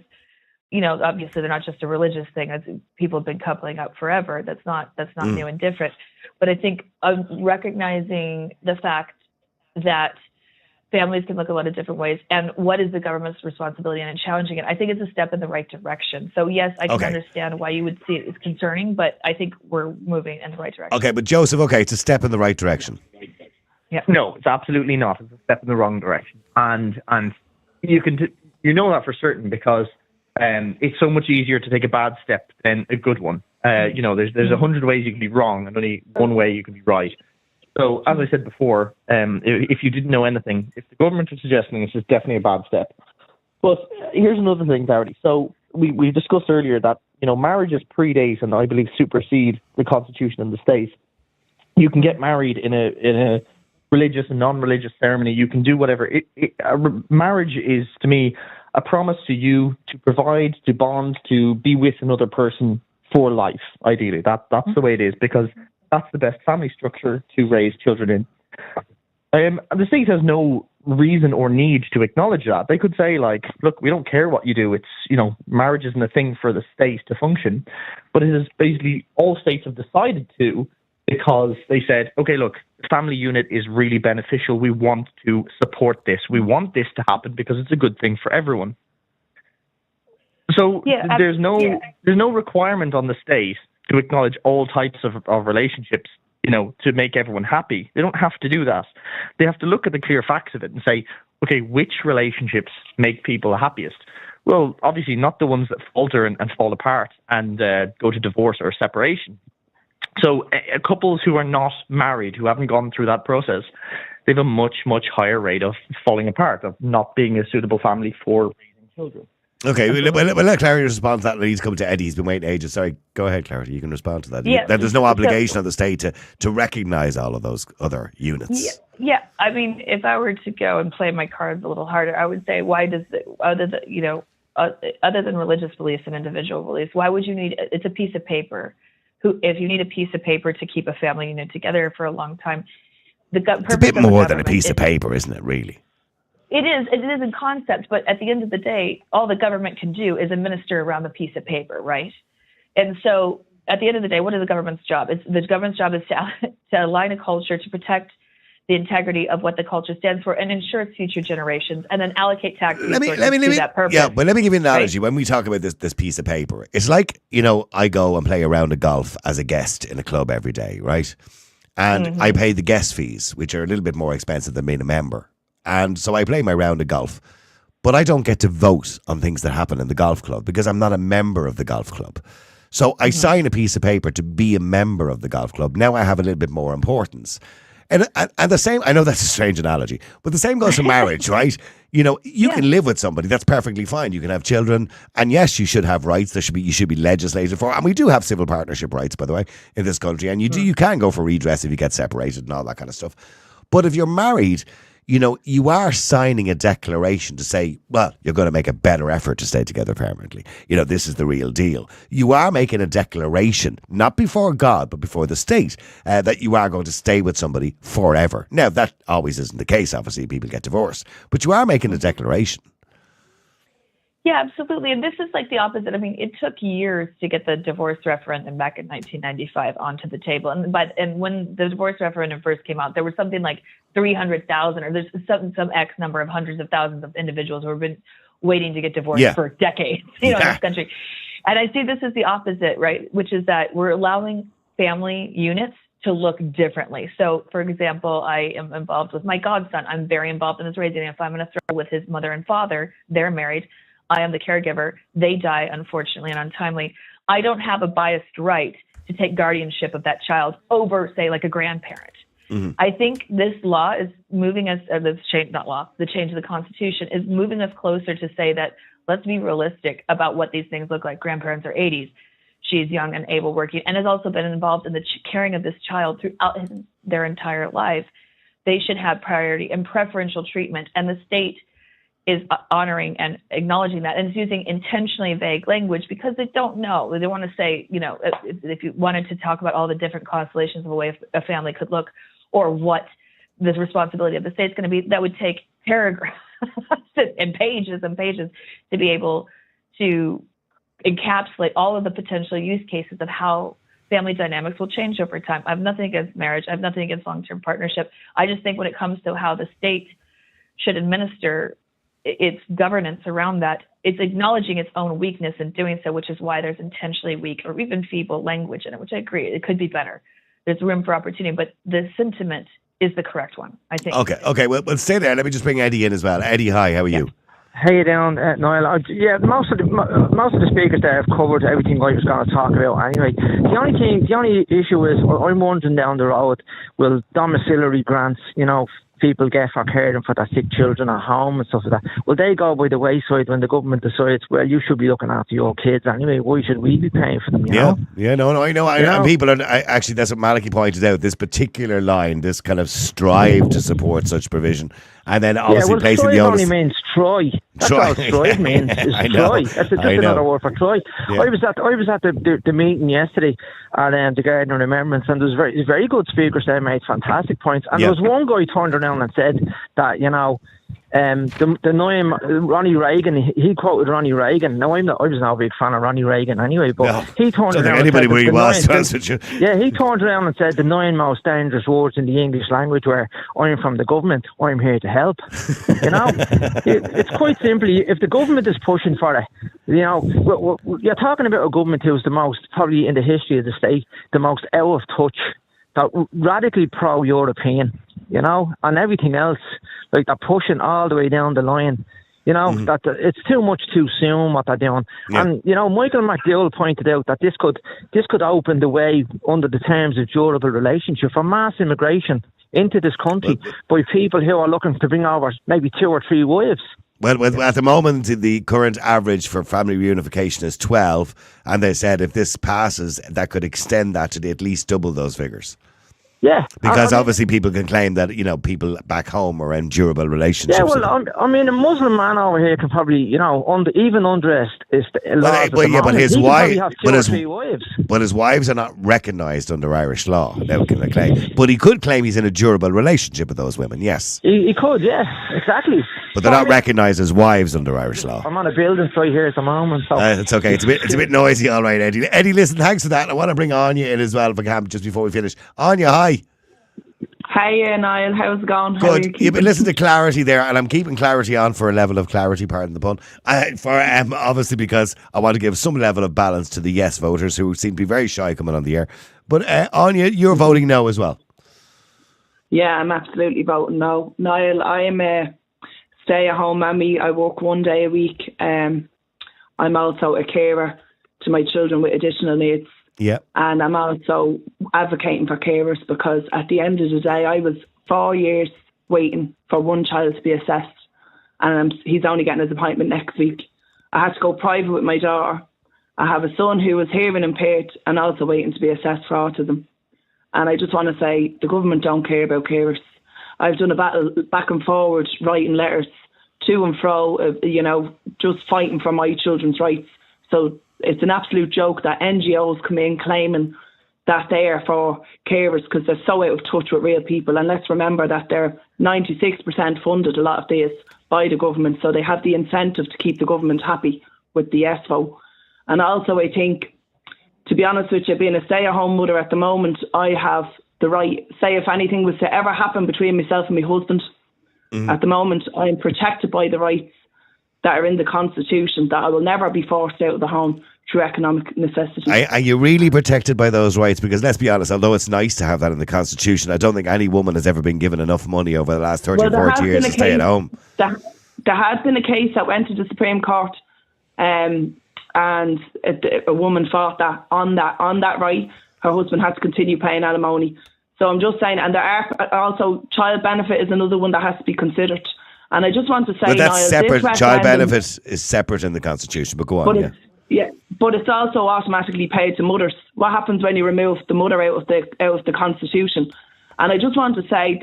obviously they're not just a religious thing. As people have been coupling up forever. That's not new and different. But I think recognizing the fact that families can look a lot of different ways, and what is the government's responsibility in challenging it? I think it's a step in the right direction. So yes, I can understand why you would see it as concerning, but I think we're moving in the right direction. Okay, but Joseph, it's a step in the right direction. Yeah, no, it's absolutely not. It's a step in the wrong direction, and you can that for certain because it's so much easier to take a bad step than a good one. There's 100 ways you can be wrong, and only one way you can be right. So, as I said before, if you didn't know anything, if the government is suggesting this is definitely a bad step. But here's another thing, Darity. So, we discussed earlier that, marriages predate and I believe supersede the Constitution and the state. You can get married in a religious and non-religious ceremony. You can do whatever. Marriage is, to me, a promise to you to provide, to bond, to be with another person for life, ideally. That's the way it is, because that's the best family structure to raise children in. And the state has no reason or need to acknowledge that. They could say, look, we don't care what you do. It's, marriage isn't a thing for the state to function. But it is basically all states have decided to, because they said, okay, look, the family unit is really beneficial. We want to support this. We want this to happen because it's a good thing for everyone. So there's no requirement on the state to acknowledge all types of relationships, to make everyone happy. They don't have to do that. They have to look at the clear facts of it and say, okay, which relationships make people happiest? Well, obviously not the ones that falter and fall apart and go to divorce or separation. So couples who are not married, who haven't gone through that process, they have a much, much higher rate of falling apart, of not being a suitable family for raising children. Okay, we'll let Clarity respond to that. He's come to Eddie. He's been waiting ages. Sorry, go ahead, Clarity. You can respond to that. Yeah. There's no obligation on the state to recognise all of those other units. Yeah. I mean, if I were to go and play my cards a little harder, I would say, why does other than religious beliefs and individual beliefs, why would you need? It's a piece of paper. If you need a piece of paper to keep a family unit together for a long time, it's a bit more than a piece of paper, isn't it? Really. It is in concept, but at the end of the day, all the government can do is administer around the piece of paper, right? And so at the end of the day, what is the government's job? The government's job is to align a culture, to protect the integrity of what the culture stands for and ensure its future generations, and then allocate tax resources to that purpose. Yeah, but let me give you an analogy. Right? When we talk about this piece of paper, it's like, I go and play a round of golf as a guest in a club every day, right? And I pay the guest fees, which are a little bit more expensive than being a member. And so I play my round of golf, but I don't get to vote on things that happen in the golf club because I'm not a member of the golf club. So I sign a piece of paper to be a member of the golf club. Now I have a little bit more importance. And the same, I know that's a strange analogy, but the same goes for marriage, right? You can live with somebody, that's perfectly fine. You can have children, and yes, you should have rights. You should be legislated for, and we do have civil partnership rights, by the way, in this country. And you can go for redress if you get separated and all that kind of stuff. But if you're married, you are signing a declaration to say, well, you're going to make a better effort to stay together permanently. This is the real deal. You are making a declaration, not before God, but before the state, that you are going to stay with somebody forever. Now, that always isn't the case. Obviously, people get divorced. But you are making a declaration. Yeah, absolutely. And this is like the opposite. I mean, it took years to get the divorce referendum back in 1995 onto the table. And when the divorce referendum first came out, there was something like 300,000 or there's some X number of hundreds of thousands of individuals who have been waiting to get divorced for decades, in this country. And I see this as the opposite, right? Which is that we're allowing family units to look differently. So, for example, I am involved with my godson. I'm very involved in his raising. If I'm going to throw with his mother and father, they're married. I am the caregiver. They die, unfortunately, and untimely. I don't have a biased right to take guardianship of that child over, say, like a grandparent. Mm-hmm. I think this law is moving us, the change of the Constitution is moving us closer to say that let's be realistic about what these things look like. Grandparents are 80s. She's young and able, working, and has also been involved in the caring of this child throughout their entire life. They should have priority and preferential treatment, and the state is honoring and acknowledging that, and it's using intentionally vague language because they don't know. They want to say, if you wanted to talk about all the different constellations of a way a family could look or what the responsibility of the state's going to be, that would take paragraphs and pages to be able to encapsulate all of the potential use cases of how family dynamics will change over time. I have nothing against marriage. I have nothing against long-term partnership. I just think when it comes to how the state should administer its governance around that, it's acknowledging its own weakness in doing so, which is why there's intentionally weak or even feeble language in it, which I agree, it could be better. There's room for opportunity, but the sentiment is the correct one, I think. Okay. Well, stay there. Let me just bring Eddie in as well. Eddie, hi, how are you? How you doing, Niall? Most of the speakers there have covered everything I was going to talk about anyway. The only issue is I'm wondering down the road, will domiciliary grants, people get for caring for their sick children at home and stuff like that, will they go by the wayside when the government decides, well, you should be looking after your kids anyway, why should we be paying for them, you know? I know. And people are, actually, that's what Malachy pointed out, this particular line, this kind of strive to support such provision, and then obviously placing the onus. Only means try. That's all strive means, is try. That's just another word for try. Yeah. I was at the meeting yesterday at the Garden of Remembrance, and there was very good speakers there, made fantastic points, and there was one guy turned around and said that, the name Ronnie Reagan, he quoted Ronnie Reagan. Now I was not a big fan of Ronnie Reagan anyway, but he turned around and said he turned around and said the 9 most dangerous words in the English language were, I'm from the government, I'm here to help. It's quite simply, if the government is pushing for it, you're talking about a government who's the most, probably in the history of the state, the most out of touch, radically pro-European, and everything else, like they're pushing all the way down the line, that it's too much too soon what they're doing. Yeah. And, Michael McDowell pointed out that this could open the way under the terms of durable relationship for mass immigration into this country by people who are looking to bring over maybe 2 or 3 wives. Well, at the moment, the current average for family reunification is 12, and they said if this passes, that could extend that to at least double those figures. Yeah. Because obviously people can claim that, people back home are in durable relationships. Yeah, well, a Muslim man over here can probably, even undressed is laws but his wives, wives. But his wives are not recognised under Irish law. Now can they claim? But he could claim he's in a durable relationship with those women. Yes, he could. Yeah, exactly. But they're not recognised as wives under Irish law. I'm on a building site here at the moment. So. It's okay. It's a bit noisy. All right, Eddie. Eddie, listen. Thanks for that. I want to bring Anya in as well if I can, just before we finish. Anya, hi. Hi, Niall. How's it going? Good. You've been listening to Clarity there, and I'm keeping Clarity on for a level of clarity, pardon the pun. Obviously because I want to give some level of balance to the yes voters who seem to be very shy coming on the air. But Anya, you're voting no as well. Yeah, I'm absolutely voting no. Niall, I am a stay-at-home mammy. I work 1 day a week. I'm also a carer to my children with additional needs. Yeah. And I'm also advocating for carers because at the end of the day, I was 4 years waiting for one child to be assessed, and he's only getting his appointment next week. I had to go private with my daughter. I have a son who is hearing impaired and also waiting to be assessed for autism. And I just want to say the government don't care about carers. I've done a battle back and forward, writing letters to and fro, just fighting for my children's rights. So it's an absolute joke that NGOs come in claiming that they are for carers because they're so out of touch with real people. And let's remember that they're 96% funded, a lot of this, by the government. So they have the incentive to keep the government happy with the yes vote. And also I think, to be honest with you, being a stay-at-home mother at the moment, I have the right, say if anything was to ever happen between myself and my husband, at the moment I am protected by the rights that are in the Constitution, that I will never be forced out of the home through economic necessity. Are you really protected by those rights? Because let's be honest, although it's nice to have that in the Constitution, I don't think any woman has ever been given enough money over the last 30 or 40 years to stay at home. There has been a case that went to the Supreme Court, and a woman fought that on that right, her husband had to continue paying alimony. So I'm just saying, and there are also child benefit is another one that has to be considered. And I just want to say, but that's Niall, separate. Child benefit is separate in the Constitution. But go on, but it's also automatically paid to mothers. What happens when you remove the mother out of the Constitution? And I just want to say,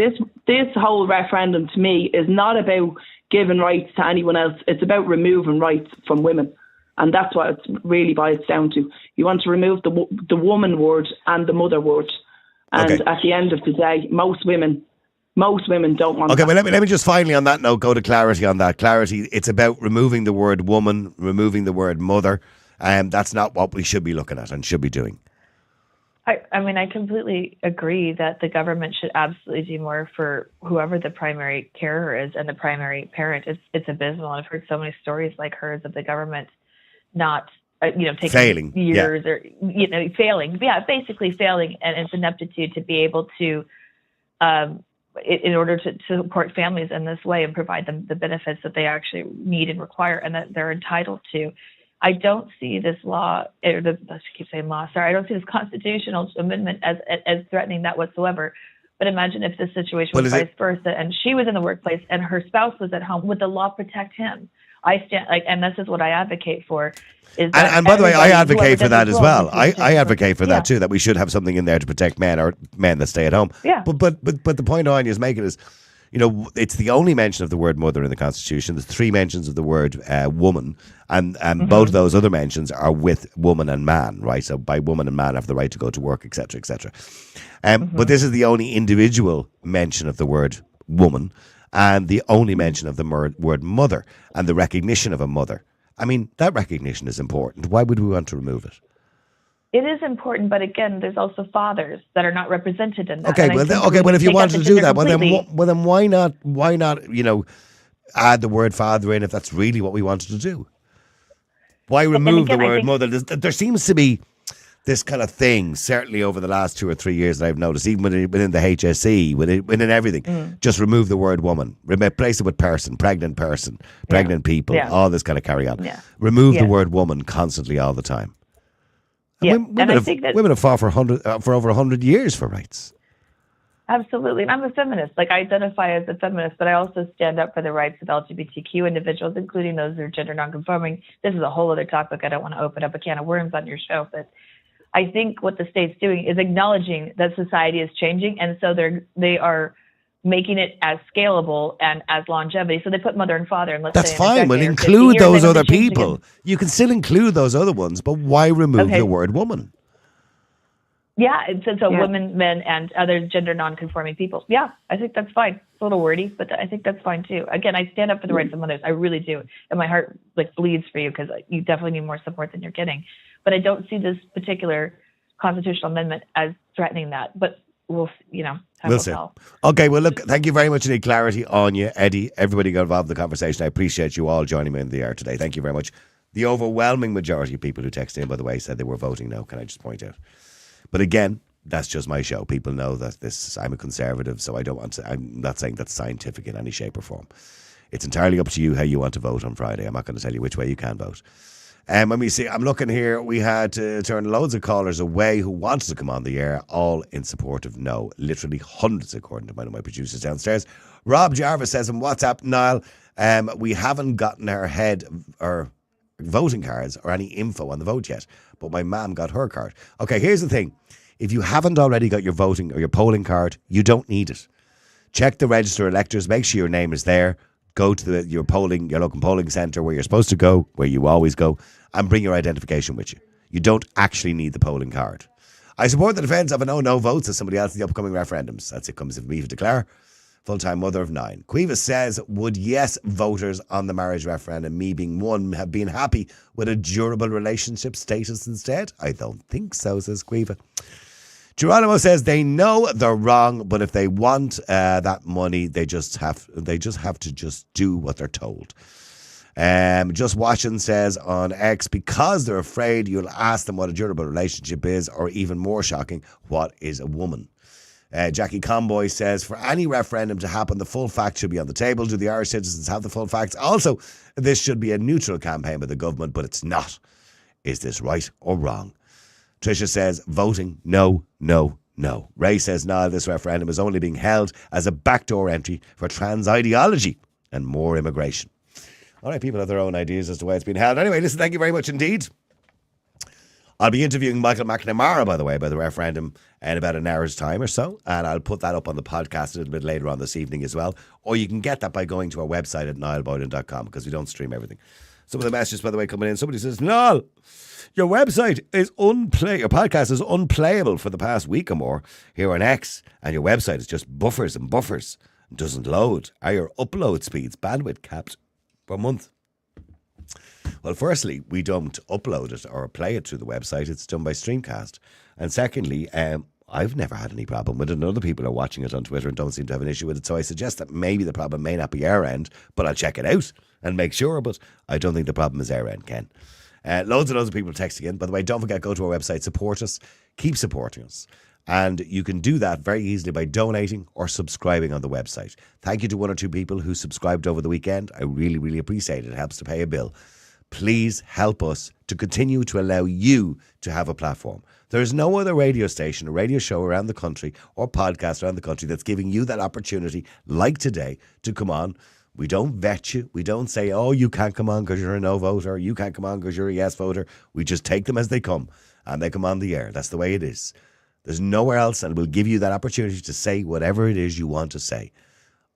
this whole referendum to me is not about giving rights to anyone else. It's about removing rights from women, and that's what it's really boils down to. You want to remove the woman word and the mother word, and at the end of the day, most women don't want that. Well, let me just finally on that note go to clarity on that. Clarity, it's about removing the word woman, removing the word mother, and that's not what we should be looking at and should be doing. I completely agree that the government should absolutely do more for whoever the primary carer is and the primary parent. It's abysmal. I've heard so many stories like hers of the government not taking failing years or failing. Yeah, basically failing, and it's ineptitude to be able to in order to support families in this way and provide them the benefits that they actually need and require and that they're entitled to. I don't see this law, I keep saying law, sorry, I don't see this constitutional amendment as threatening that whatsoever. But imagine if this situation was vice versa and she was in the workplace and her spouse was at home. Would the law protect him? And this is what I advocate for. And by the way, I advocate for that as well. I advocate for that too, that we should have something in there to protect men that stay at home. Yeah. But the point Anya is making is, it's the only mention of the word mother in the Constitution. There's 3 mentions of the word woman, and both of those other mentions are with woman and man, right? So by woman and man have the right to go to work, etc., etc. But this is the only individual mention of the word woman, and the only mention of the word mother and the recognition of a mother. I mean, that recognition is important. Why would we want to remove it? It is important, but again, there's also fathers that are not represented in that. Okay, well, if you wanted to do that, well then why not? Add the word father in if that's really what we wanted to do? Why remove the word mother? There seems to be this kind of thing, certainly over the last 2 or 3 years that I've noticed, even within the HSE, within everything, just remove the word woman, replace it with person, pregnant people, all this kind of carry on. Yeah. Remove the word woman constantly all the time. Yeah. Women have fought for over 100 years for rights. Absolutely. And I'm a feminist. Like, I identify as a feminist, but I also stand up for the rights of LGBTQ individuals, including those who are gender nonconforming. This is a whole other topic. I don't want to open up a can of worms on your show, but I think what the state's doing is acknowledging that society is changing, and so they are making it as scalable and as longevity. So they put mother and father, and that's fine. We'll include those other people. You can still include those other ones, but why remove the word woman? Yeah, so women, men, and other gender non-conforming people. Yeah, I think that's fine. It's a little wordy, but I think that's fine too. Again, I stand up for the rights of mothers. I really do, and my heart bleeds for you because you definitely need more support than you're getting. But I don't see this particular constitutional amendment as threatening that. But we'll see. Okay, well, look, thank you very much. I need clarity on you, Eddie. Everybody got involved in the conversation. I appreciate you all joining me in the air today. Thank you very much. The overwhelming majority of people who texted in, by the way, said they were voting no. Can I just point out? But again, that's just my show. People know that I'm a conservative, so I'm not saying that's scientific in any shape or form. It's entirely up to you how you want to vote on Friday. I'm not going to tell you which way you can vote. When we see, I'm looking here, we had to turn loads of callers away who wanted to come on the air, all in support of no. Literally hundreds, according to one of my producers downstairs. Rob Jarvis says on WhatsApp, Niall, we haven't gotten our voting cards or any info on the vote yet, but my mum got her card. Okay, here's the thing. If you haven't already got your voting or your polling card, you don't need it. Check the register of electors, make sure your name is there. Go to your local polling centre where you're supposed to go, where you always go, and bring your identification with you. You don't actually need the polling card. I support the defence of a no votes as somebody else in the upcoming referendums. That's it comes from me to declare. Full-time mother of 9. Cueva says, would yes voters on the marriage referendum, me being one, have been happy with a durable relationship status instead? I don't think so, says Cueva. Geronimo says they know they're wrong, but if they want that money, they just have to just do what they're told. Just Watching says on X, because they're afraid you'll ask them what a durable relationship is, or even more shocking, what is a woman? Jackie Comboy says, for any referendum to happen, the full facts should be on the table. Do the Irish citizens have the full facts? Also, this should be a neutral campaign by the government, but it's not. Is this right or wrong? Tricia says, voting, no. Ray says, no, this referendum is only being held as a backdoor entry for trans ideology and more immigration. All right, people have their own ideas as to why it's been held. Anyway, listen, thank you very much indeed. I'll be interviewing Michael McNamara, by the way, by the referendum in about an hour's time or so, and I'll put that up on the podcast a little bit later on this evening as well. Or you can get that by going to our website at niallboylan.com, because we don't stream everything. Some of the messages, by the way, coming in. Somebody says, Niall, your website is your podcast is unplayable for the past week or more here on X, and your website is just buffers and buffers. It doesn't load. Are your upload speeds bandwidth capped per month? Well, firstly, we don't upload it or play it through the website. It's done by Streamcast. And secondly, I've never had any problem with it, and other people are watching it on Twitter and don't seem to have an issue with it. So I suggest that maybe the problem may not be our end, but I'll check it out and make sure. But I don't think the problem is our end, Ken. Loads and loads of people texting in. By the way, don't forget, go to our website, support us, keep supporting us. And you can do that very easily by donating or subscribing on the website. Thank you to one or two people who subscribed over the weekend. I really, really appreciate it. It helps to pay a bill. Please help us to continue to allow you to have a platform. There is no other radio station or radio show around the country or podcast around the country that's giving you that opportunity, like today, to come on. We don't vet you. We don't say, oh, you can't come on because you're a no voter. You can't come on because you're a yes voter. We just take them as they come, and they come on the air. That's the way it is. There's nowhere else, and we'll give you that opportunity to say whatever it is you want to say.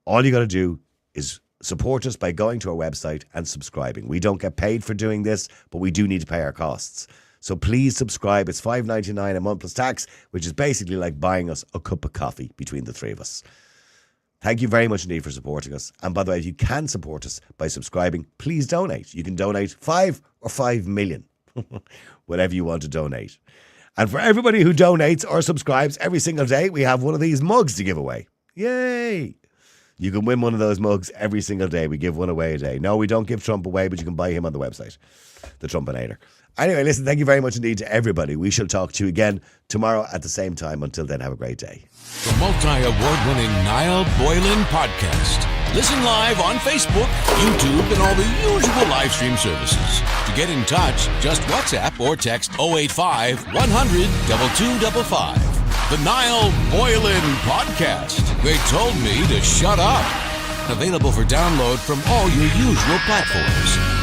All you got to do is support us by going to our website and subscribing. We don't get paid for doing this, but we do need to pay our costs. So please subscribe. It's $5.99 a month plus tax, which is basically like buying us a cup of coffee between the three of us. Thank you very much indeed for supporting us. And by the way, if you can support us by subscribing, please donate. You can donate 5 or 5 million, whatever you want to donate. And for everybody who donates or subscribes every single day, we have one of these mugs to give away. Yay! You can win one of those mugs every single day. We give one away a day. No, we don't give Trump away, but you can buy him on the website, the Trumpinator. Anyway, listen, thank you very much indeed to everybody. We shall talk to you again tomorrow at the same time. Until then, have a great day. The multi-award-winning Niall Boylan Podcast. Listen live on Facebook, YouTube, and all the usual live stream services. To get in touch, just WhatsApp or text 085 100 2255. The Niall Boylan Podcast. They told me to shut up. Available for download from all your usual platforms.